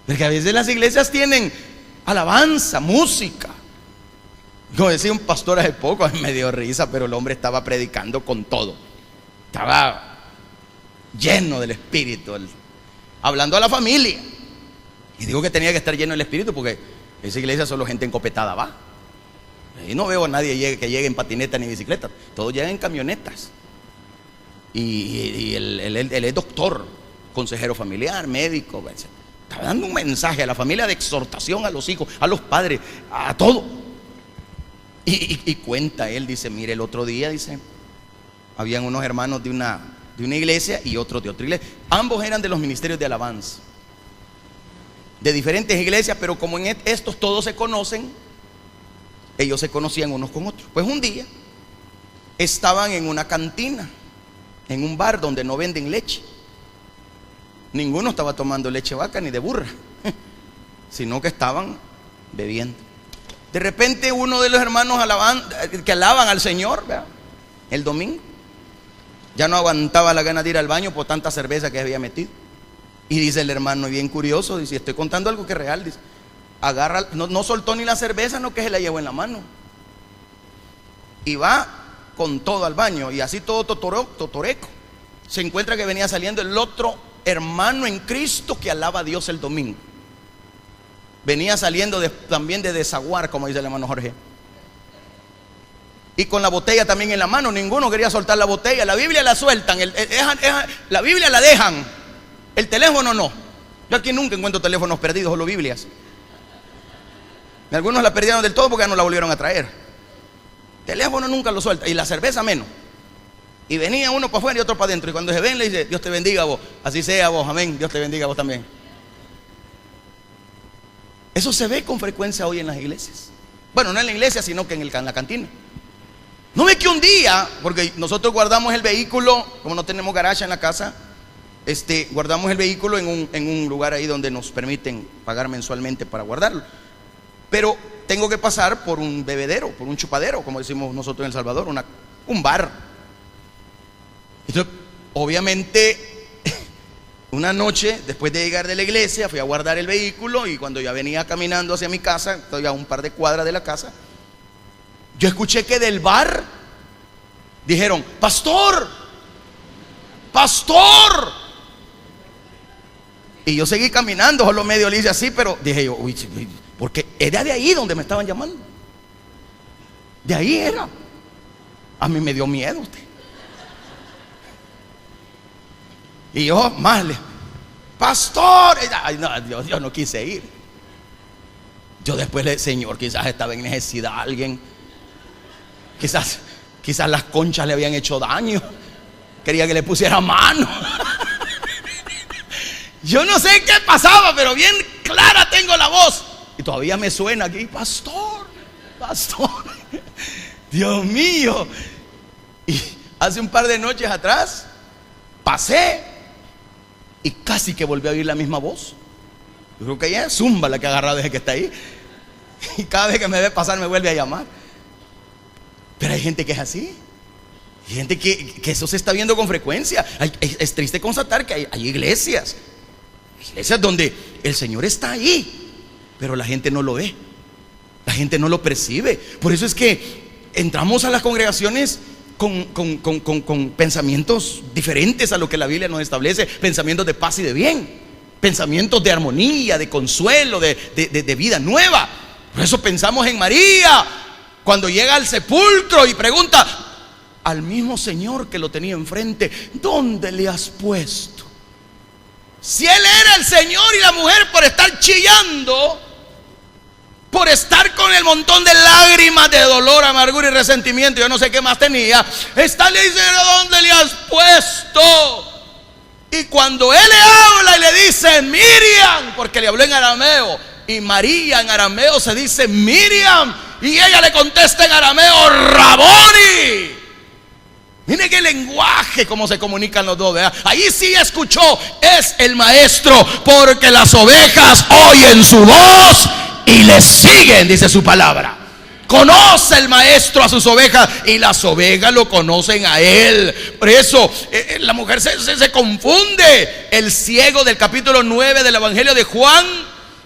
Porque a veces las iglesias tienen alabanza, música. Como decía un pastor hace poco, me dio risa, pero el hombre estaba predicando con todo. Estaba lleno del Espíritu, hablando a la familia. Y digo que tenía que estar lleno del Espíritu porque esa iglesia solo gente encopetada va. Y no veo a nadie que llegue en patineta ni bicicleta. Todos llegan en camionetas. Y él es doctor, consejero familiar, médico, etc. Está dando un mensaje a la familia de exhortación a los hijos, a los padres, a todo. Y cuenta él, dice, mire, el otro día, dice, habían unos hermanos de una iglesia y otros de otra iglesia. Ambos eran de los ministerios de alabanza, de diferentes iglesias, pero como en estos todos se conocen, ellos se conocían unos con otros. Pues un día estaban en una cantina, en un bar donde no venden leche. Ninguno estaba tomando leche vaca ni de burra, sino que estaban bebiendo. De repente uno de los hermanos que alaban al Señor, ¿verdad?, el domingo, ya no aguantaba la gana de ir al baño por tanta cerveza que había metido. Y dice el hermano, bien curioso, dice, estoy contando algo que es real, dice, agarra, no soltó ni la cerveza, no, que se la llevó en la mano. Y va con todo al baño, y así todo totoreco. Se encuentra que venía saliendo el otro hermano en Cristo que alaba a Dios el domingo. Venía saliendo también de desaguar, como dice el hermano Jorge. y con la botella también en la mano. Ninguno quería soltar la botella. La Biblia la sueltan, la Biblia la dejan, el teléfono no. Yo aquí nunca encuentro teléfonos perdidos, solo Biblias. Algunos la perdieron del todo porque ya no la volvieron a traer. Teléfono nunca lo suelta, y la cerveza menos. Y venía uno para afuera y otro para adentro, y cuando se ven le dice: Dios te bendiga a vos. Así sea vos, amén, Dios te bendiga a vos también. Eso se ve con frecuencia hoy en las iglesias. Bueno, no en la iglesia, sino que en la cantina. No ve que un día, porque nosotros guardamos el vehículo, como no tenemos garaje en la casa, guardamos el vehículo en un lugar ahí donde nos permiten pagar mensualmente para guardarlo. Pero tengo que pasar por un bebedero, por un chupadero, como decimos nosotros en El Salvador, un bar. Entonces, obviamente, una noche, después de llegar de la iglesia, fui a guardar el vehículo, y cuando ya venía caminando hacia mi casa, estoy a un par de cuadras de la casa, yo escuché que del bar dijeron: pastor, pastor. Y yo seguí caminando, solo medio le hice así, pero dije yo: uy, porque era de ahí donde me estaban llamando. De ahí era. A mí me dio miedo usted. Y yo más le: pastor. Ay, no, yo no quise ir. Yo después le: Señor, quizás estaba en necesidad alguien. Quizás las conchas le habían hecho daño. Quería que le pusiera mano. Yo no sé qué pasaba, pero bien clara tengo la voz. Y todavía me suena aquí: pastor, pastor. Dios mío. Y hace un par de noches atrás pasé y casi que volví a oír la misma voz. Yo creo que ella es Zumba la que ha agarrado desde que está ahí. Y cada vez que me ve pasar me vuelve a llamar. Pero hay gente que es así. Hay gente que eso se está viendo con frecuencia. Es triste constatar que hay iglesias donde el Señor está ahí, pero la gente no lo ve, la gente no lo percibe. Por eso es que entramos a las congregaciones con pensamientos diferentes a lo que la Biblia nos establece. Pensamientos de paz y de bien, pensamientos de armonía, de consuelo, de vida nueva. Por eso pensamos en María cuando llega al sepulcro y pregunta al mismo Señor que lo tenía enfrente: ¿dónde le has puesto? Si Él era el Señor, y la mujer, por estar chillando, por estar con el montón de lágrimas, de dolor, amargura y resentimiento, yo no sé qué más tenía, le dice: ¿dónde le has puesto? Y cuando Él le habla y le dice: Miriam, porque le habló en arameo, y María en arameo se dice Miriam, y ella le contesta en arameo: Raboni. Mire qué lenguaje, cómo se comunican los dos, ¿verdad? Ahí sí escuchó: es el maestro, porque las ovejas oyen su voz y le siguen, dice su palabra. Conoce el maestro a sus ovejas, y las ovejas lo conocen a él. Por eso la mujer se confunde. El ciego del capítulo 9 del Evangelio de Juan,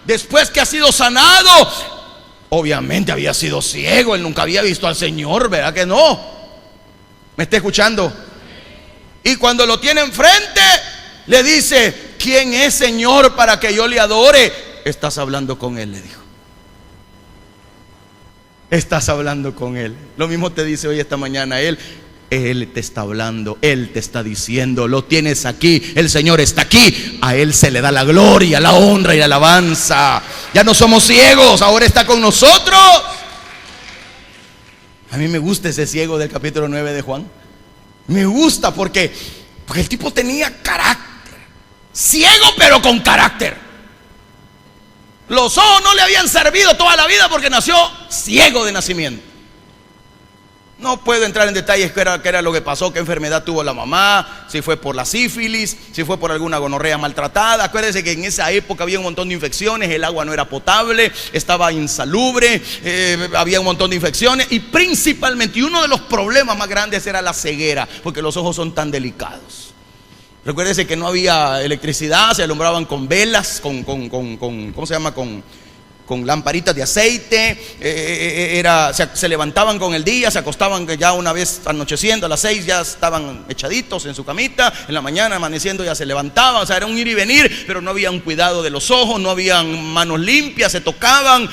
después que ha sido sanado, obviamente había sido ciego, él nunca había visto al Señor, ¿verdad que no? ¿Me está escuchando? Y cuando lo tiene enfrente, le dice: ¿quién es, Señor, para que yo le adore? Estás hablando con Él, le dijo. Estás hablando con Él. Lo mismo te dice hoy, esta mañana, Él te está hablando, Él te está diciendo: lo tienes aquí, el Señor está aquí. A Él se le da la gloria, la honra y la alabanza. Ya no somos ciegos, ahora está con nosotros. A mí me gusta ese ciego del capítulo 9 de Juan. Me gusta porque el tipo tenía carácter. Ciego, pero con carácter. Los ojos no le habían servido toda la vida porque nació ciego de nacimiento. No puedo entrar en detalles qué era lo que pasó, qué enfermedad tuvo la mamá, si fue por la sífilis, si fue por alguna gonorrea maltratada. Acuérdense que en esa época había un montón de infecciones, el agua no era potable, estaba insalubre, había un montón de infecciones, y principalmente, y uno de los problemas más grandes era la ceguera, porque los ojos son tan delicados. Recuérdense que no había electricidad, se alumbraban con velas, ¿cómo se llama? con lamparitas de aceite, se levantaban con el día, se acostaban ya una vez anocheciendo, a las 6 ya estaban echaditos en su camita, en la mañana amaneciendo ya se levantaban, o sea, era un ir y venir, pero no había un cuidado de los ojos, no habían manos limpias, se tocaban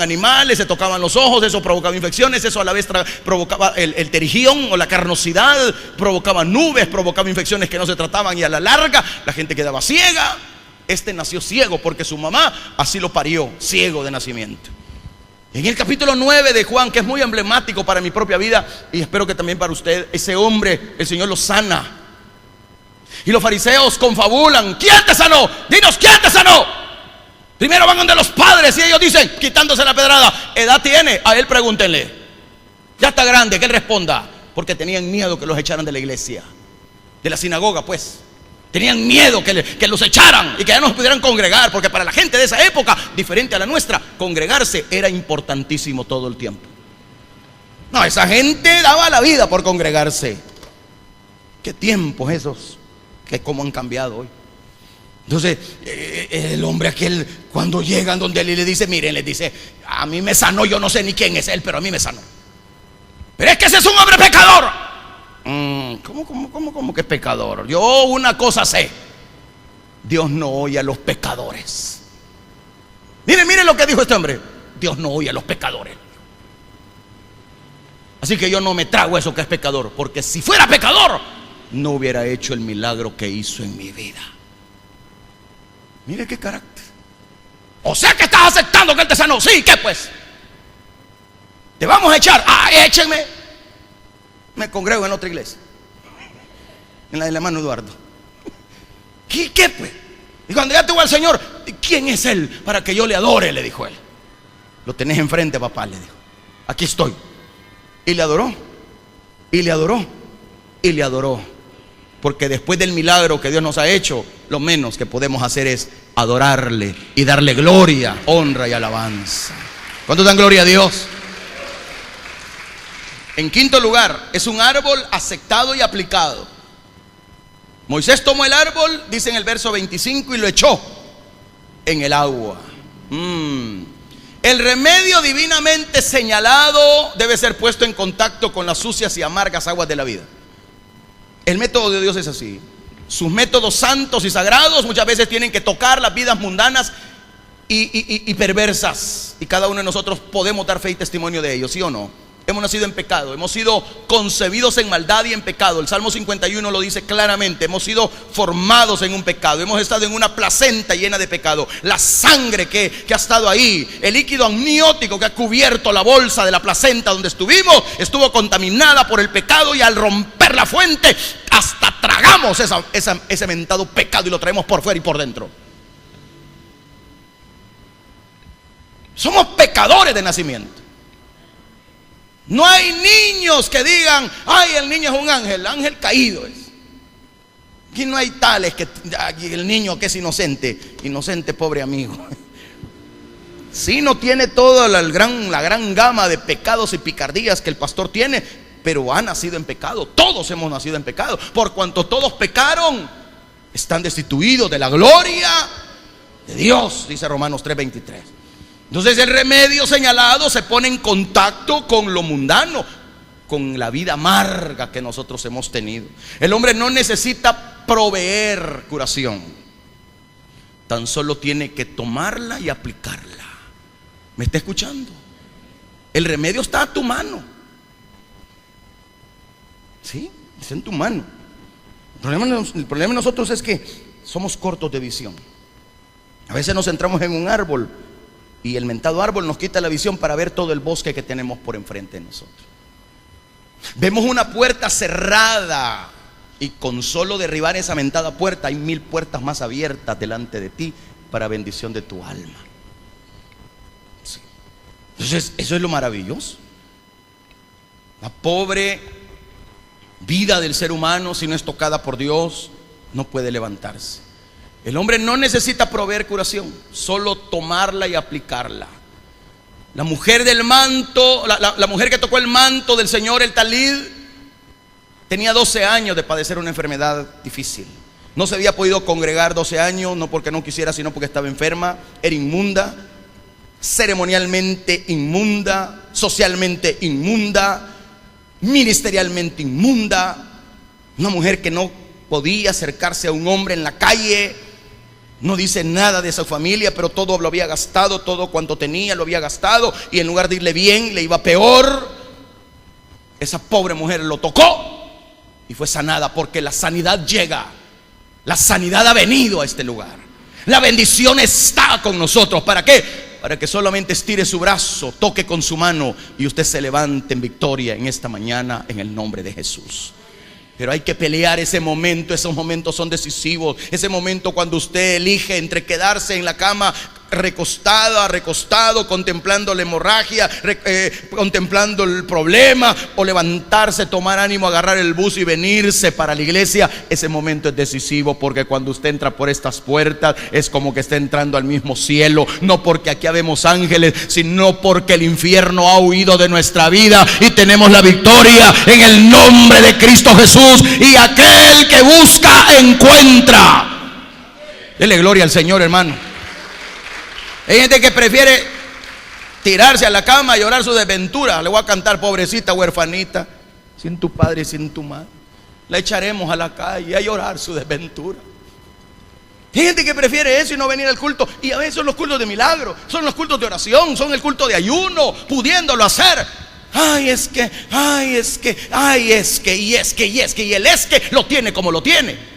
animales, se tocaban los ojos, eso provocaba infecciones, eso a la vez provocaba el terigión o la carnosidad, provocaba nubes, provocaba infecciones que no se trataban y a la larga la gente quedaba ciega. Este nació ciego porque su mamá así lo parió, ciego de nacimiento. En el capítulo 9 de Juan, que es muy emblemático para mi propia vida y espero que también para usted, ese hombre, el Señor lo sana. Y los fariseos confabulan: ¿quién te sanó? Dinos, ¿quién te sanó? Primero van donde los padres y ellos dicen, quitándose la pedrada: ¿edad tiene? A él pregúntenle. Ya está grande, que él responda. Porque tenían miedo que los echaran de la iglesia, de la sinagoga, pues. Tenían miedo que los echaran y que ya no se pudieran congregar, porque para la gente de esa época, diferente a la nuestra, congregarse era importantísimo todo el tiempo. No, esa gente daba la vida por congregarse. Qué tiempos esos, que cómo han cambiado hoy. Entonces, el hombre aquel, cuando llegan donde él y le dice, miren, les dice: a mí me sanó, yo no sé ni quién es él, pero a mí me sanó. Pero es que ese es un hombre pecador. ¿Cómo que es pecador? Yo una cosa sé: Dios no oye a los pecadores. Miren lo que dijo este hombre: Dios no oye a los pecadores. Así que yo no me trago eso que es pecador, porque si fuera pecador no hubiera hecho el milagro que hizo en mi vida. Mire qué carácter. O sea que estás aceptando que él te sanó. Sí, ¿qué pues? ¿Te vamos a echar? Échenme. Me congrego en otra iglesia, en la del hermano Eduardo. ¿Qué pues? Y cuando ya tuvo al Señor, ¿quién es él para que yo le adore? Le dijo él. Lo tenés enfrente, papá, le dijo. Aquí estoy. Y le adoró, y le adoró, y le adoró. Porque después del milagro que Dios nos ha hecho, lo menos que podemos hacer es adorarle y darle gloria, honra y alabanza. ¿Cuántos dan gloria a Dios? En quinto lugar, es un árbol aceptado y aplicado. Moisés tomó el árbol, dice en el verso 25, y lo echó en el agua. El remedio divinamente señalado debe ser puesto en contacto con las sucias y amargas aguas de la vida. El método de Dios es así. Sus métodos santos y sagrados muchas veces tienen que tocar las vidas mundanas y perversas. Y cada uno de nosotros podemos dar fe y testimonio de ello, ¿sí o no? Hemos nacido en pecado, hemos sido concebido en maldad y en pecado. El Salmo 51 lo dice claramente: hemos sido formados en un pecado, hemos estado en una placenta llena de pecado. La sangre que ha estado ahí, el líquido amniótico que ha cubierto la bolsa de la placenta donde estuvimos, estuvo contaminada por el pecado, y al romper la fuente hasta tragamos ese mentado pecado y lo traemos por fuera y por dentro. Somos pecadores de nacimiento. No hay niños que digan: ay, el niño es un ángel, ángel caído es. Aquí no hay tales que el niño que es inocente, pobre amigo. Sí, no tiene toda la gran gama de pecados y picardías que el pastor tiene, pero ha nacido en pecado. Todos hemos nacido en pecado. Por cuanto todos pecaron, están destituidos de la gloria de Dios, dice Romanos 3:23. Entonces el remedio señalado se pone en contacto con lo mundano, con la vida amarga que nosotros hemos tenido. El hombre no necesita proveer curación, tan solo tiene que tomarla y aplicarla. ¿Me está escuchando? El remedio está a tu mano. Sí, está en tu mano. El problema de nosotros es que somos cortos de visión. A veces nos centramos en un árbol y el mentado árbol nos quita la visión para ver todo el bosque que tenemos por enfrente de nosotros. Vemos una puerta cerrada y con solo derribar esa mentada puerta hay 1000 puertas más abiertas delante de ti para bendición de tu alma. Sí. Entonces eso es lo maravilloso. La pobre vida del ser humano, si no es tocada por Dios, no puede levantarse. El hombre no necesita proveer curación, solo tomarla y aplicarla. La mujer del manto, la mujer que tocó el manto del Señor, el talid, tenía 12 años de padecer una enfermedad difícil. No se había podido congregar 12 años, no porque no quisiera, sino porque estaba enferma, era inmunda. ceremonialmente inmunda, socialmente inmunda, ministerialmente inmunda. Una mujer que no podía acercarse a un hombre en la calle. No dice nada de su familia, pero todo lo había gastado, todo cuanto tenía lo había gastado, y en lugar de irle bien, le iba peor. Esa pobre mujer lo tocó y fue sanada, porque la sanidad llega. La sanidad ha venido a este lugar. La bendición está con nosotros. ¿Para qué? Para que solamente estire su brazo, toque con su mano y usted se levante en victoria en esta mañana, en el nombre de Jesús. Pero hay que pelear ese momento. Esos momentos son decisivos. Ese momento cuando usted elige entre quedarse en la cama recostado, contemplando la hemorragia, contemplando el problema, o levantarse, tomar ánimo, agarrar el bus y venirse para la iglesia. Ese momento es decisivo, porque cuando usted entra por estas puertas es como que está entrando al mismo cielo. No porque aquí habemos ángeles, sino porque el infierno ha huido de nuestra vida y tenemos la victoria en el nombre de Cristo Jesús. Y aquel que busca encuentra. Dele gloria al Señor, hermano. Hay gente que prefiere tirarse a la cama y llorar su desventura. Le voy a cantar: pobrecita huerfanita, sin tu padre y sin tu madre, la echaremos a la calle a llorar su desventura. Hay gente que prefiere eso y no venir al culto. Y a veces son los cultos de milagro, son los cultos de oración, son el culto de ayuno, pudiéndolo hacer. Y él es que lo tiene como lo tiene.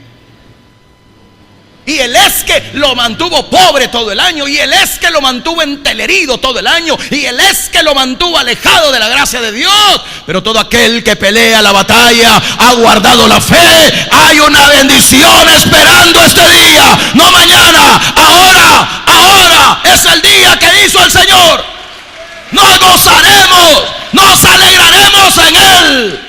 Y él es que lo mantuvo pobre todo el año. Y él es que lo mantuvo entelerido todo el año. Y él es que lo mantuvo alejado de la gracia de Dios. Pero todo aquel que pelea la batalla ha guardado la fe. Hay una bendición esperando este día. No mañana, ahora es el día que hizo el Señor. Nos gozaremos, nos alegraremos en Él.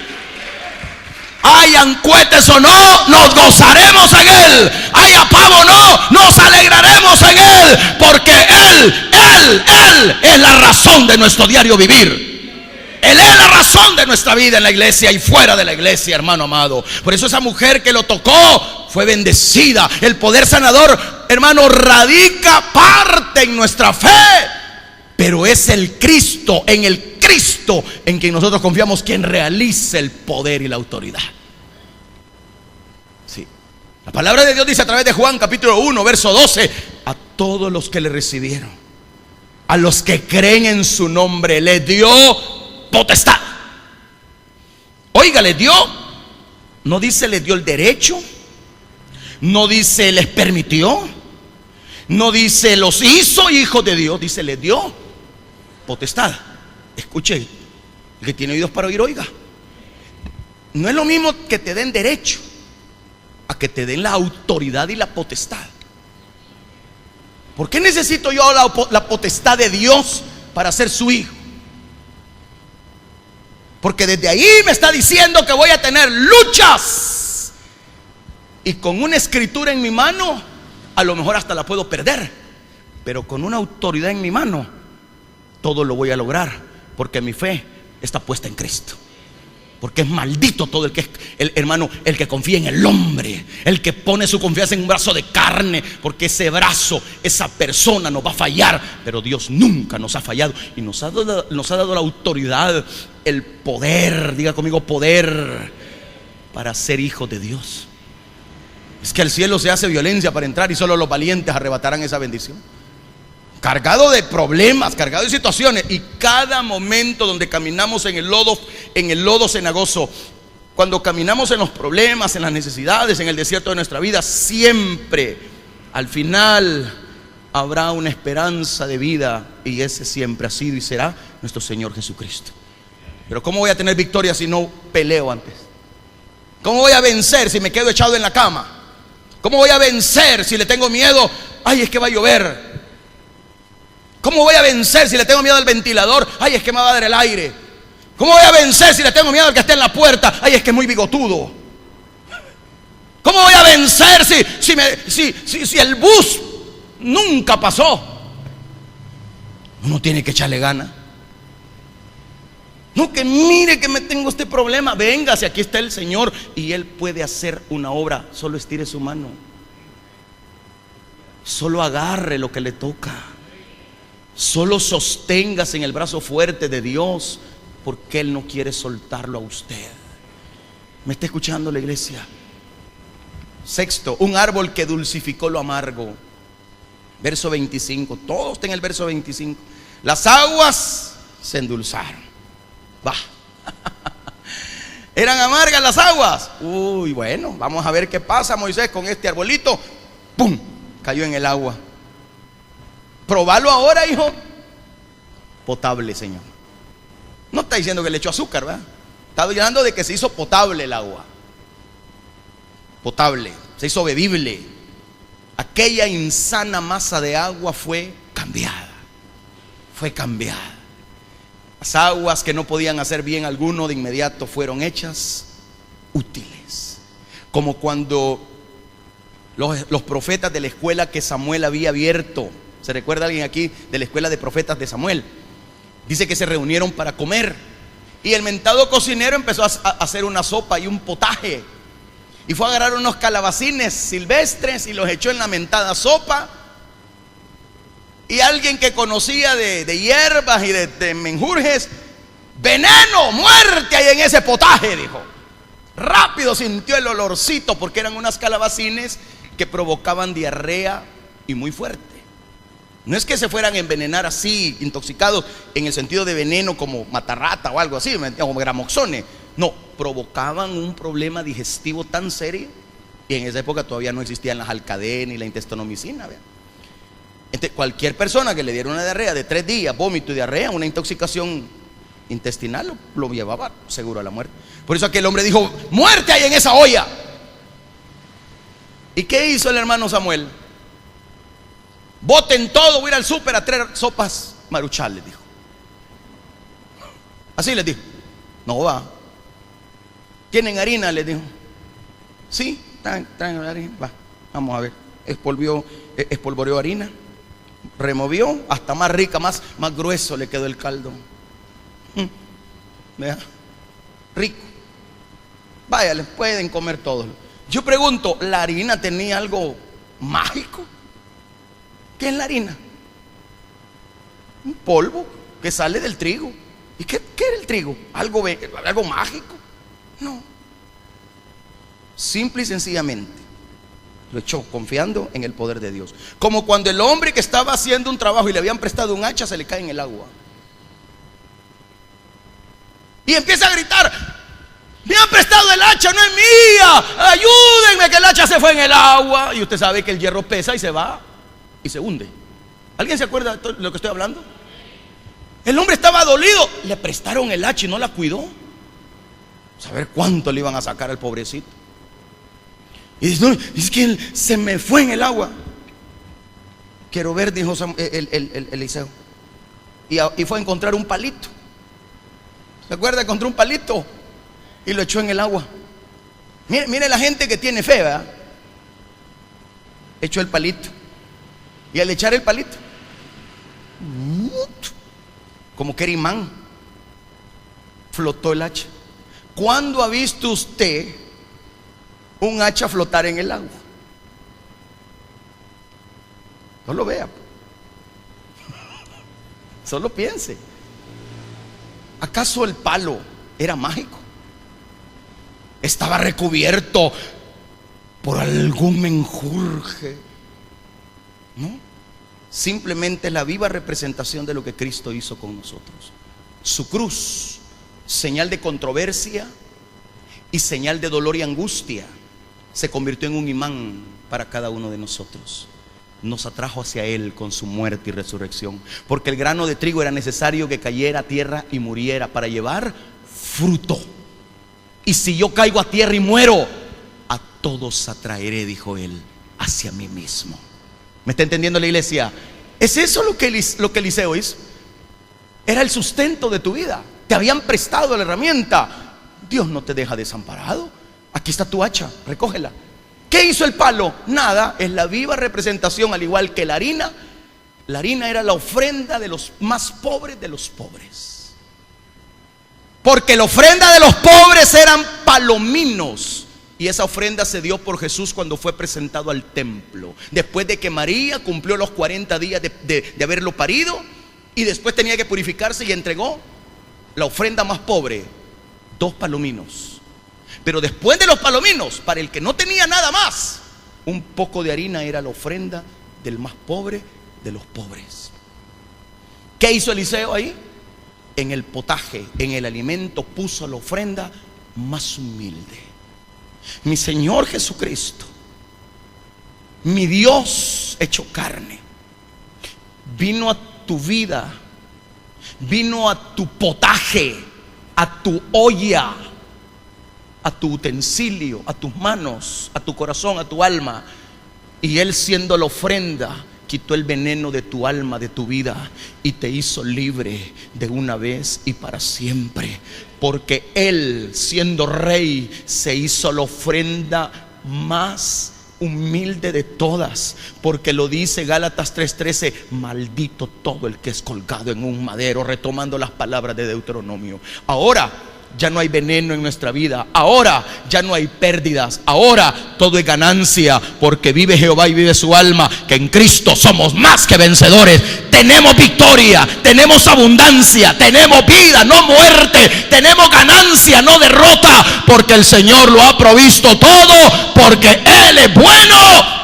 Hayan cohetes o no, nos gozaremos en Él. Haya pavo o no, nos alegraremos en Él. Porque Él es la razón de nuestro diario vivir. Él es la razón de nuestra vida en la iglesia y fuera de la iglesia, hermano amado. Por eso esa mujer que lo tocó fue bendecida. El poder sanador, hermano, radica parte en nuestra fe. Pero es el Cristo, en el Cristo en quien nosotros confiamos, quien realiza el poder y la autoridad. Sí. La palabra de Dios dice a través de Juan capítulo 1 verso 12: a todos los que le recibieron, a los que creen en su nombre, le dio potestad. Oiga, le dio, no dice le dio el derecho, no dice les permitió, no dice los hizo hijos de Dios, dice le dio potestad. Escuche, el que tiene oídos para oír, oiga. No es lo mismo que te den derecho a que te den la autoridad y la potestad. ¿Por qué necesito yo la potestad de Dios para ser su hijo? Porque desde ahí me está diciendo que voy a tener luchas, y con una escritura en mi mano a lo mejor hasta la puedo perder, pero con una autoridad en mi mano todo lo voy a lograr, porque mi fe está puesta en Cristo. Porque es maldito todo el que confía en el hombre, el que pone su confianza en un brazo de carne, porque ese brazo, esa persona nos va a fallar. Pero Dios nunca nos ha fallado y nos ha dado la autoridad, el poder, diga conmigo, poder, para ser hijo de Dios. Es que al cielo se hace violencia para entrar, y solo los valientes arrebatarán esa bendición. Cargado de problemas, cargado de situaciones, y cada momento donde caminamos en el lodo cenagoso, cuando caminamos en los problemas, en las necesidades, en el desierto de nuestra vida, siempre al final habrá una esperanza de vida, y ese siempre ha sido y será nuestro Señor Jesucristo. Pero ¿cómo voy a tener victoria si no peleo antes? ¿Cómo voy a vencer si me quedo echado en la cama? ¿Cómo voy a vencer si le tengo miedo? Es que va a llover. ¿Cómo voy a vencer si le tengo miedo al ventilador? Es que me va a dar el aire. ¿Cómo voy a vencer si le tengo miedo al que esté en la puerta? Es que es muy bigotudo. ¿Cómo voy a vencer si el bus nunca pasó? Uno tiene que echarle gana. No, que mire que me tengo este problema. Venga, si aquí está el Señor y Él puede hacer una obra. Solo estire su mano, solo agarre lo que le toca. Solo sosténgase en el brazo fuerte de Dios, porque Él no quiere soltarlo a usted. ¿Me está escuchando la iglesia? Sexto, un árbol que dulcificó lo amargo. Verso 25, todo está en el verso 25. Las aguas se endulzaron. Va. ¿Eran amargas las aguas? Uy, bueno, vamos a ver qué pasa, Moisés, con este arbolito. ¡Pum! Cayó en el agua. Probalo ahora, hijo. Potable, Señor. No está diciendo que le echó azúcar, ¿verdad? Está hablando de que se hizo potable el agua. Potable, se hizo bebible. Aquella insana masa de agua fue cambiada. Fue cambiada. Las aguas que no podían hacer bien alguno de inmediato fueron hechas útiles. Como cuando los profetas de la escuela que Samuel había abierto. ¿Se recuerda alguien aquí de la escuela de profetas de Samuel? Dice que se reunieron para comer. Y el mentado cocinero empezó a hacer una sopa y un potaje. Y fue a agarrar unos calabacines silvestres y los echó en la mentada sopa. Y alguien que conocía de hierbas y de menjurjes: veneno, muerte hay en ese potaje, dijo. Rápido sintió el olorcito, porque eran unas calabacines que provocaban diarrea y muy fuerte. No es que se fueran a envenenar así, intoxicados en el sentido de veneno como matarrata o algo así, como gramoxone. No, provocaban un problema digestivo tan serio. Y en esa época todavía no existían las Alcaden y la intestinomicina. Entonces, cualquier persona que le diera una diarrea de 3 días, vómito y diarrea, una intoxicación intestinal, lo llevaba seguro a la muerte. Por eso aquel hombre dijo: muerte hay en esa olla. ¿Y qué hizo el hermano Samuel? Boten todo, voy a ir al súper a traer sopas Maruchan, les dijo. Así les dijo. No va. ¿Tienen harina?, les dijo. Sí, traen harina. Va, vamos a ver. Espolvoreó harina, removió, hasta más rica, más grueso le quedó el caldo. ¿Vea? Rico. Vaya, les pueden comer todos. Yo pregunto, ¿la harina tenía algo mágico? ¿Qué es la harina? Un polvo que sale del trigo. ¿Y qué era el trigo? ¿Algo mágico? No. Simple y sencillamente lo echó confiando en el poder de Dios. Como cuando el hombre que estaba haciendo un trabajo y le habían prestado un hacha, se le cae en el agua y empieza a gritar: me han prestado el hacha, no es mía, ayúdenme, que el hacha se fue en el agua. Y usted sabe que el hierro pesa y se va y se hunde. ¿Alguien se acuerda de lo que estoy hablando? El hombre estaba dolido, le prestaron el hacha y no la cuidó. Saber cuánto le iban a sacar al pobrecito. Y dice: no, es que él se me fue en el agua. Quiero ver, dijo Eliseo. Y fue a encontrar un palito. ¿Se acuerda? Encontró un palito y lo echó en el agua. Mire la gente que tiene fe, ¿verdad? Echó el palito. Y al echar el palito, como que era imán, flotó el hacha. ¿Cuándo ha visto usted un hacha flotar en el agua? No lo vea. Solo piense. ¿Acaso el palo era mágico? ¿Estaba recubierto por algún menjurje? No. Simplemente la viva representación de lo que Cristo hizo con nosotros. Su cruz, señal de controversia y señal de dolor y angustia, se convirtió en un imán para cada uno de nosotros. Nos atrajo hacia Él con su muerte y resurrección, porque el grano de trigo era necesario que cayera a tierra y muriera para llevar fruto. Y si yo caigo a tierra y muero, a todos atraeré, dijo Él, hacia mí mismo. ¿Me está entendiendo la iglesia? ¿Es eso lo que Eliseo hizo? Era el sustento de tu vida. Te habían prestado la herramienta. Dios no te deja desamparado. Aquí está tu hacha, recógela. ¿Qué hizo el palo? Nada, es la viva representación, al igual que la harina. La harina era la ofrenda de los más pobres de los pobres. Porque la ofrenda de los pobres eran palominos. Y esa ofrenda se dio por Jesús cuando fue presentado al templo. Después de que María cumplió los 40 días de haberlo parido, Y después tenía que purificarse y entregó la ofrenda más pobre, 2 palominos. Pero después de los palominos, para el que no tenía nada más, un poco de harina era la ofrenda del más pobre de los pobres. ¿Qué hizo Eliseo ahí? En el potaje, en el alimento, puso la ofrenda más humilde. Mi Señor Jesucristo, mi Dios hecho carne, vino a tu vida, vino a tu potaje, a tu olla, a tu utensilio, a tus manos, a tu corazón, a tu alma. Y Él, siendo la ofrenda, quitó el veneno de tu alma, de tu vida, y te hizo libre de una vez y para siempre. Porque Él, siendo rey, se hizo la ofrenda más humilde de todas, porque lo dice Gálatas 3:13: maldito todo el que es colgado en un madero, retomando las palabras de Deuteronomio. Ahora ya no hay veneno en nuestra vida, ahora ya no hay pérdidas, ahora todo es ganancia, porque vive Jehová y vive su alma, que en Cristo somos más que vencedores. Tenemos victoria, tenemos abundancia, tenemos vida, no muerte, tenemos ganancia, no derrota, porque el Señor lo ha provisto todo, porque Él es bueno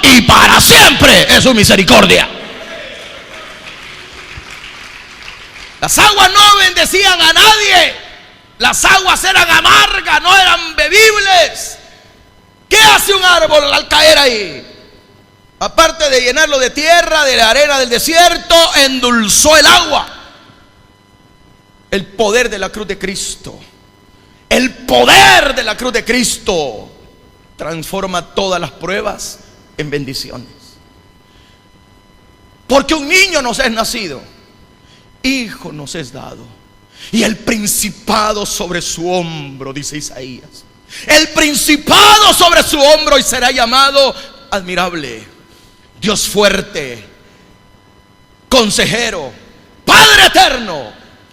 y para siempre es su misericordia. Las aguas no bendecían a nadie. Las aguas eran amargas, no eran bebibles. ¿Qué hace un árbol al caer ahí? Aparte de llenarlo de tierra, de la arena del desierto, endulzó el agua. El poder de la cruz de Cristo, el poder de la cruz de Cristo transforma todas las pruebas en bendiciones. Porque un niño nos es nacido, hijo nos es dado, y el principado sobre su hombro, dice Isaías. El principado sobre su hombro, y será llamado admirable, Dios fuerte, consejero, Padre eterno,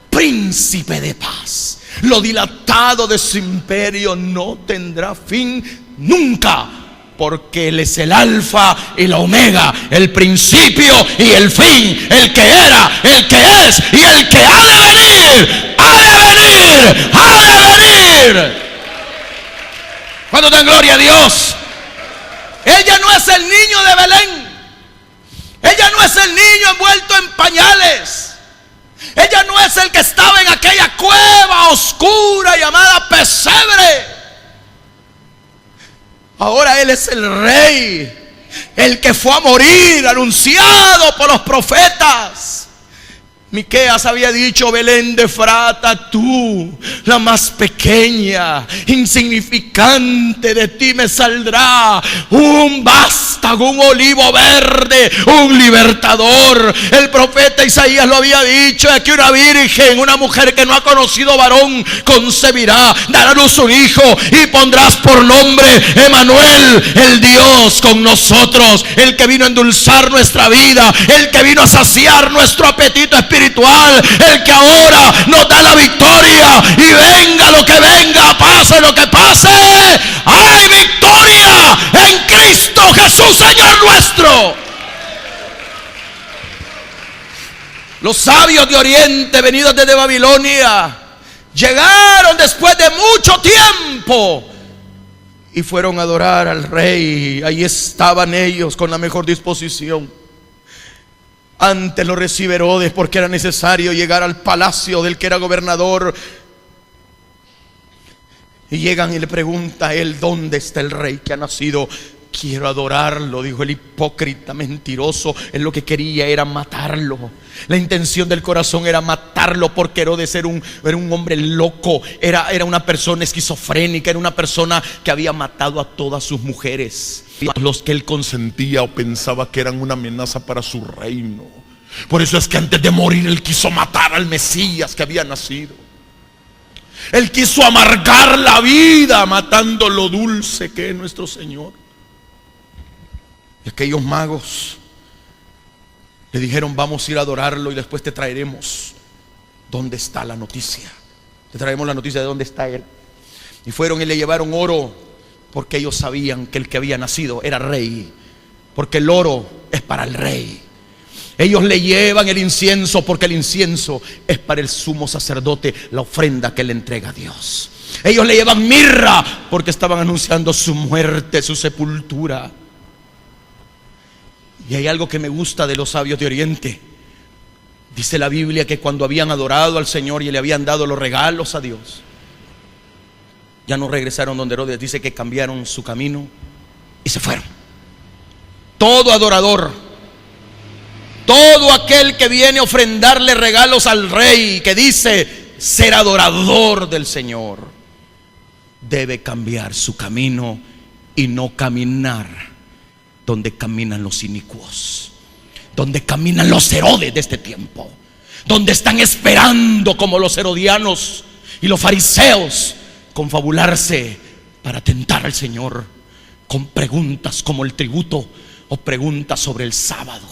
príncipe de paz. Lo dilatado de su imperio no tendrá fin nunca, porque Él es el alfa y la omega, el principio y el fin, el que era, el que es y el que ha de venir. Ha de venir, ha de venir. Cuando dan gloria a Dios. Ella no es el niño de Belén. Ella no es el niño envuelto en pañales. Ella no es el que estaba en aquella cueva oscura llamada pesebre. Ahora Él es el rey, el que fue a morir, anunciado por los profetas. Miqueas había dicho: Belén de Efrata, tú, la más pequeña, insignificante, de ti me saldrá un vástago, un olivo verde, un libertador. El profeta Isaías lo había dicho: de que una virgen, una mujer que no ha conocido varón, concebirá, dará a luz un hijo, y pondrás por nombre Emmanuel, el Dios con nosotros, el que vino a endulzar nuestra vida, el que vino a saciar nuestro apetito espiritual, el que ahora nos da la victoria. Y venga lo que venga, pase lo que pase, hay victoria en Cristo Jesús, Señor nuestro. Los sabios de Oriente, venidos desde Babilonia, llegaron después de mucho tiempo y fueron a adorar al rey. Ahí estaban ellos con la mejor disposición. Antes lo recibe Herodes, porque era necesario llegar al palacio del que era gobernador. Y llegan y le pregunta a él: ¿dónde está el rey que ha nacido? Quiero adorarlo, dijo el hipócrita mentiroso. Él lo que quería era matarlo. La intención del corazón era matarlo, porque Herodes era un hombre loco, era una persona esquizofrénica, era una persona que había matado a todas sus mujeres, los que él consentía o pensaba que eran una amenaza para su reino. Por eso es que antes de morir él quiso matar al Mesías que había nacido. Él quiso amargar la vida matando lo dulce que es nuestro Señor. Y aquellos magos le dijeron: vamos a ir a adorarlo y después te traeremos dónde está la noticia. Te traeremos la noticia de dónde está Él. Y fueron y le llevaron oro, porque ellos sabían que el que había nacido era rey, porque el oro es para el rey. Ellos le llevan el incienso porque el incienso es para el sumo sacerdote, la ofrenda que le entrega a Dios. Ellos le llevan mirra porque estaban anunciando su muerte, su sepultura. Y hay algo que me gusta de los sabios de Oriente. Dice la Biblia que cuando habían adorado al Señor y le habían dado los regalos a Dios, ya no regresaron donde Herodes. Dice que cambiaron su camino y se fueron. Todo adorador, todo aquel que viene a ofrendarle regalos al rey, que dice ser adorador del Señor, debe cambiar su camino y no caminar donde caminan los inicuos, donde caminan los Herodes de este tiempo, donde están esperando como los herodianos y los fariseos confabularse para tentar al Señor con preguntas como el tributo o preguntas sobre el sábado.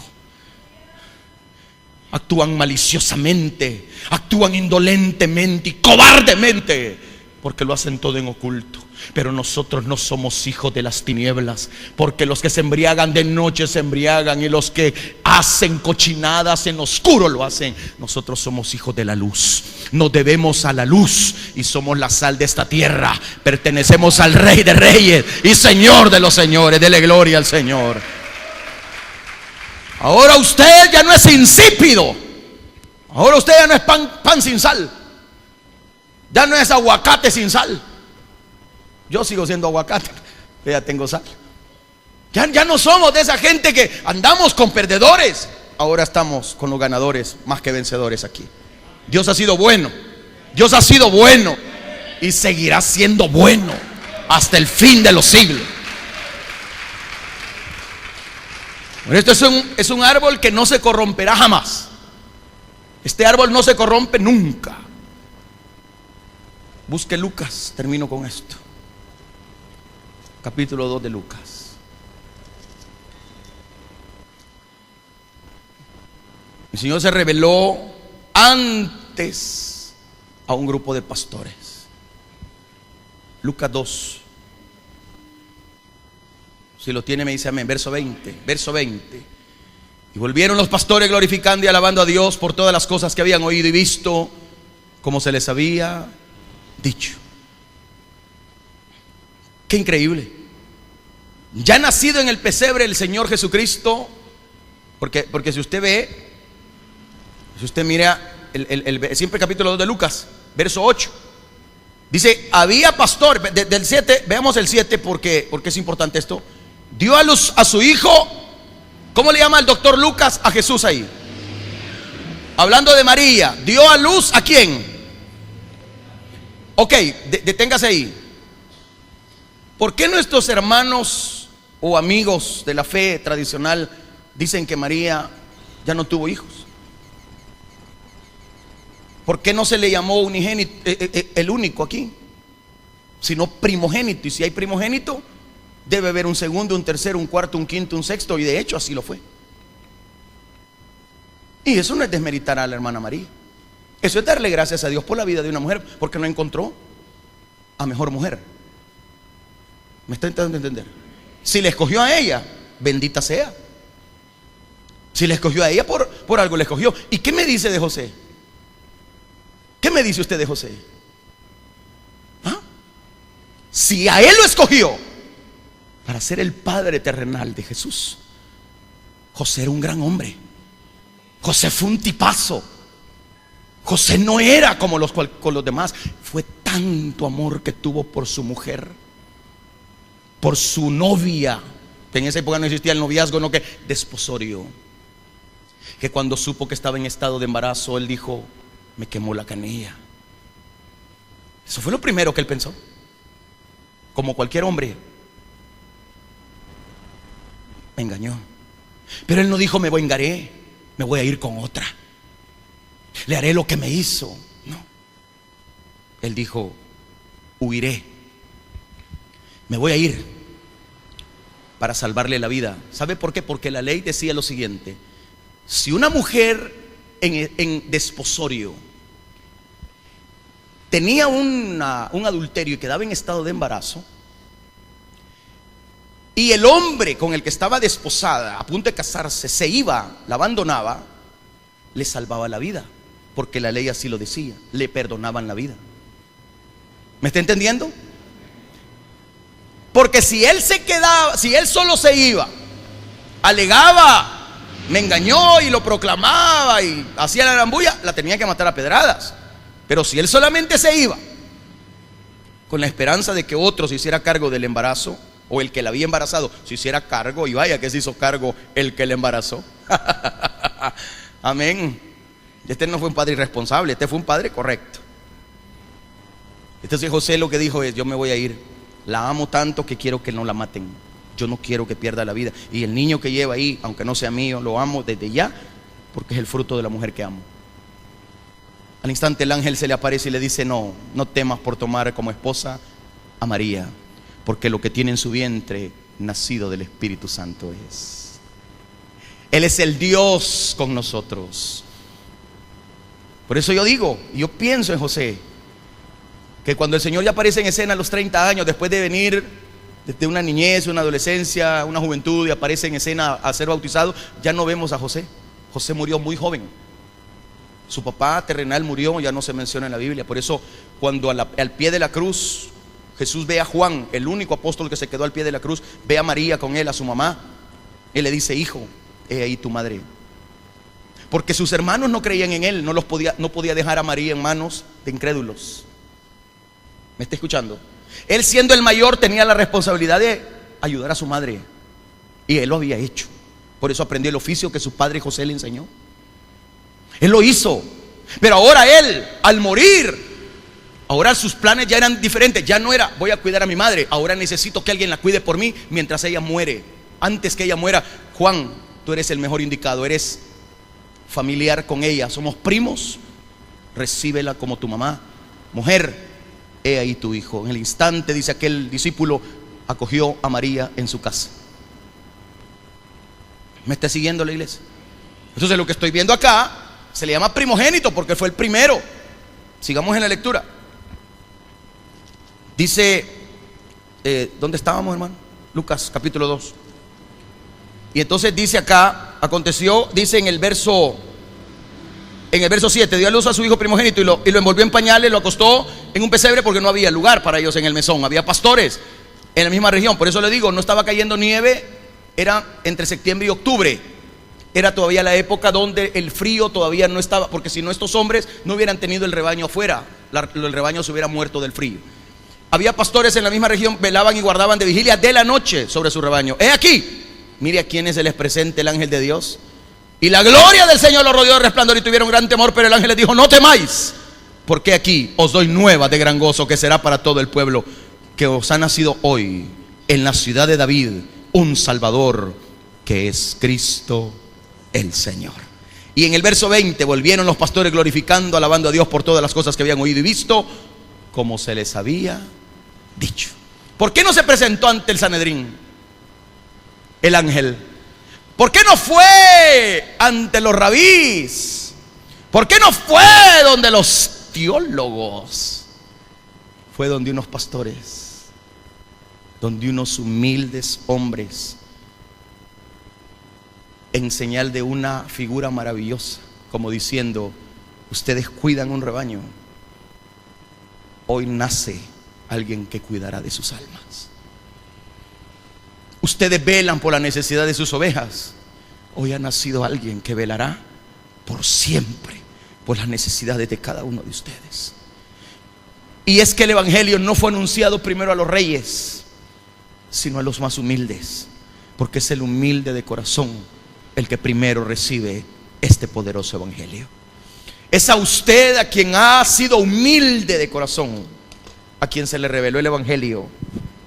Actúan maliciosamente, actúan indolentemente y cobardemente, porque lo hacen todo en oculto. Pero nosotros no somos hijos de las tinieblas, porque los que se embriagan de noche se embriagan, y los que hacen cochinadas en oscuro lo hacen. Nosotros somos hijos de la luz, nos debemos a la luz y somos la sal de esta tierra. Pertenecemos al Rey de Reyes y Señor de los señores. Dele gloria al Señor. Ahora usted ya no es insípido. Ahora usted ya no es pan sin sal. Ya no es aguacate sin sal. Yo sigo siendo aguacate, pero ya tengo sal. Ya no somos de esa gente que andamos con perdedores. Ahora estamos con los ganadores más que vencedores aquí. Dios ha sido bueno. Dios ha sido bueno y seguirá siendo bueno hasta el fin de los siglos. Esto es un árbol que no se corromperá jamás. Este árbol no se corrompe nunca. Busque Lucas, termino con esto. Capítulo 2 de Lucas. El Señor se reveló antes a un grupo de pastores. Lucas 2. Si lo tiene me dice amén. Verso 20. Verso 20. Y volvieron los pastores glorificando y alabando a Dios por todas las cosas que habían oído y visto, como se les había dicho. Qué increíble. Ya nacido en el pesebre el Señor Jesucristo, porque si usted ve, si usted mira siempre capítulo 2 de Lucas, verso 8, dice, había pastor, del 7, veamos el 7 porque es importante esto. Dio a luz a su hijo. ¿Cómo le llama el doctor Lucas a Jesús ahí? Hablando de María, dio a luz ¿a quién? Ok, deténgase ahí. ¿Por qué nuestros hermanos o amigos de la fe tradicional dicen que María ya no tuvo hijos? ¿Por qué no se le llamó unigénito, el único aquí, sino primogénito? Y si hay primogénito, debe haber un segundo, un tercero, un cuarto, un quinto, un sexto. Y de hecho así lo fue. Y eso no es desmeritar a la hermana María. Eso es darle gracias a Dios por la vida de una mujer, porque no encontró a mejor mujer. ¿Me está intentando entender? Si le escogió a ella, bendita sea. Si le escogió a ella, por algo le escogió. ¿Y qué me dice de José? ¿Qué me dice usted de José? ¿Ah? Si a él lo escogió para ser el padre terrenal de Jesús, José era un gran hombre. José fue un tipazo. José no era como con los demás. Fue tanto amor que tuvo por su mujer, por su novia. En esa época no existía el noviazgo, no, que desposorio. Que cuando supo que estaba en estado de embarazo, él dijo, me quemó la canilla. Eso fue lo primero que él pensó. Como cualquier hombre, me engañó. Pero él no dijo, me vengaré, me voy a ir con otra, le haré lo que me hizo. No. Él dijo, huiré, me voy a ir para salvarle la vida. ¿Sabe por qué? Porque la ley decía lo siguiente: si una mujer en desposorio tenía un adulterio y quedaba en estado de embarazo, y el hombre con el que estaba desposada, a punto de casarse, se iba, la abandonaba, le salvaba la vida, porque la ley así lo decía, le perdonaban la vida. ¿Me está entendiendo? Porque si él se quedaba, si él solo se iba, alegaba, me engañó y lo proclamaba y hacía la rambulla, la tenía que matar a pedradas. Pero si él solamente se iba con la esperanza de que otro se hiciera cargo del embarazo, o el que la había embarazado se hiciera cargo, y vaya que se hizo cargo el que le embarazó. Amén. Este no fue un padre irresponsable, este fue un padre correcto. Entonces José lo que dijo es: yo me voy a ir, la amo tanto que quiero que no la maten, yo no quiero que pierda la vida, y el niño que lleva ahí, aunque no sea mío, lo amo desde ya, porque es el fruto de la mujer que amo. Al instante el ángel se le aparece y le dice: no temas por tomar como esposa a María, porque lo que tiene en su vientre, nacido del Espíritu Santo es. Él es el Dios con nosotros. Por eso yo digo, yo pienso en José, que cuando el Señor ya aparece en escena a los 30 años, después de venir desde una niñez, una adolescencia, una juventud, y aparece en escena a ser bautizado, ya no vemos a José. José murió muy joven. Su papá terrenal murió, ya no se menciona en la Biblia. Por eso cuando al pie de la cruz Jesús ve a Juan, el único apóstol que se quedó al pie de la cruz, ve a María con él, a su mamá, él le dice: hijo, he ahí tu madre. Porque sus hermanos no creían en él, no podía dejar a María en manos de incrédulos. ¿Me está escuchando? Él, siendo el mayor, tenía la responsabilidad de ayudar a su madre, y él lo había hecho. Por eso aprendió el oficio que su padre José le enseñó. Él lo hizo. Pero ahora él, al morir, ahora sus planes ya eran diferentes. Ya no era: voy a cuidar a mi madre, ahora necesito que alguien la cuide por mí mientras ella muere. Antes que ella muera: Juan, tú eres el mejor indicado, eres familiar con ella, somos primos, recíbela como tu mamá. Mujer, he ahí tu hijo. En el instante, dice, aquel discípulo acogió a María en su casa. ¿Me está siguiendo la iglesia? Entonces lo que estoy viendo acá se le llama primogénito porque fue el primero. Sigamos en la lectura. Dice, ¿dónde estábamos, hermano? Lucas capítulo 2. Y entonces dice acá: aconteció, dice en el verso 7, dio a luz a su hijo primogénito y lo envolvió en pañales, lo acostó en un pesebre porque no había lugar para ellos en el mesón. Había pastores en la misma región. Por eso le digo, no estaba cayendo nieve, era entre septiembre y octubre. Era todavía la época donde el frío todavía no estaba, porque si no, estos hombres no hubieran tenido el rebaño afuera, el rebaño se hubiera muerto del frío. Había pastores en la misma región, velaban y guardaban de vigilia de la noche sobre su rebaño. He aquí, mire a quienes se les presenta el ángel de Dios, y la gloria del Señor los rodeó de resplandor y tuvieron gran temor. Pero el ángel les dijo: no temáis, porque aquí os doy nueva de gran gozo, que será para todo el pueblo, que os ha nacido hoy en la ciudad de David un Salvador, que es Cristo el Señor. Y en el verso 20, volvieron los pastores glorificando, alabando a Dios por todas las cosas que habían oído y visto, como se les había dicho. ¿Por qué no se presentó ante el Sanedrín el ángel? ¿Por qué no fue ante los rabís? ¿Por qué no fue donde los teólogos? Fue donde unos pastores, donde unos humildes hombres, en señal de una figura maravillosa, como diciendo: ustedes cuidan un rebaño, hoy nace alguien que cuidará de sus almas. Ustedes velan por la necesidad de sus ovejas, hoy ha nacido alguien que velará por siempre por las necesidades de cada uno de ustedes. Y es que el evangelio no fue anunciado primero a los reyes, sino a los más humildes, porque es el humilde de corazón el que primero recibe este poderoso evangelio. Es a usted, a quien ha sido humilde de corazón, a quien se le reveló el evangelio,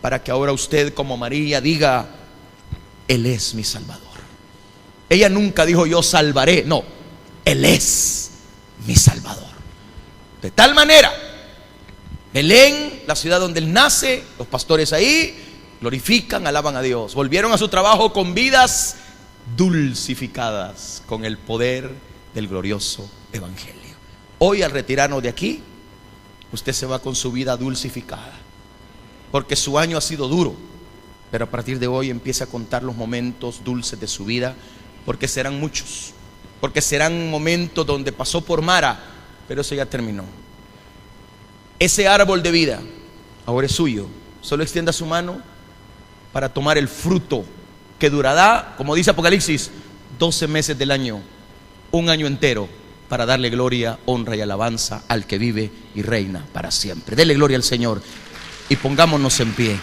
para que ahora usted, como María, diga: Él es mi Salvador. Ella nunca dijo: yo salvaré. No, Él es mi Salvador. De tal manera, Belén, la ciudad donde Él nace, los pastores ahí glorifican, alaban a Dios. Volvieron a su trabajo con vidas dulcificadas con el poder del glorioso evangelio. Hoy, al retirarnos de aquí, usted se va con su vida dulcificada, porque su año ha sido duro, pero a partir de hoy empiece a contar los momentos dulces de su vida, porque serán muchos, porque serán momentos donde pasó por Mara, pero eso ya terminó. Ese árbol de vida ahora es suyo. Solo extienda su mano para tomar el fruto que durará, como dice Apocalipsis, 12 meses del año, un año entero, para darle gloria, honra y alabanza al que vive y reina para siempre. Dele gloria al Señor y pongámonos en pie.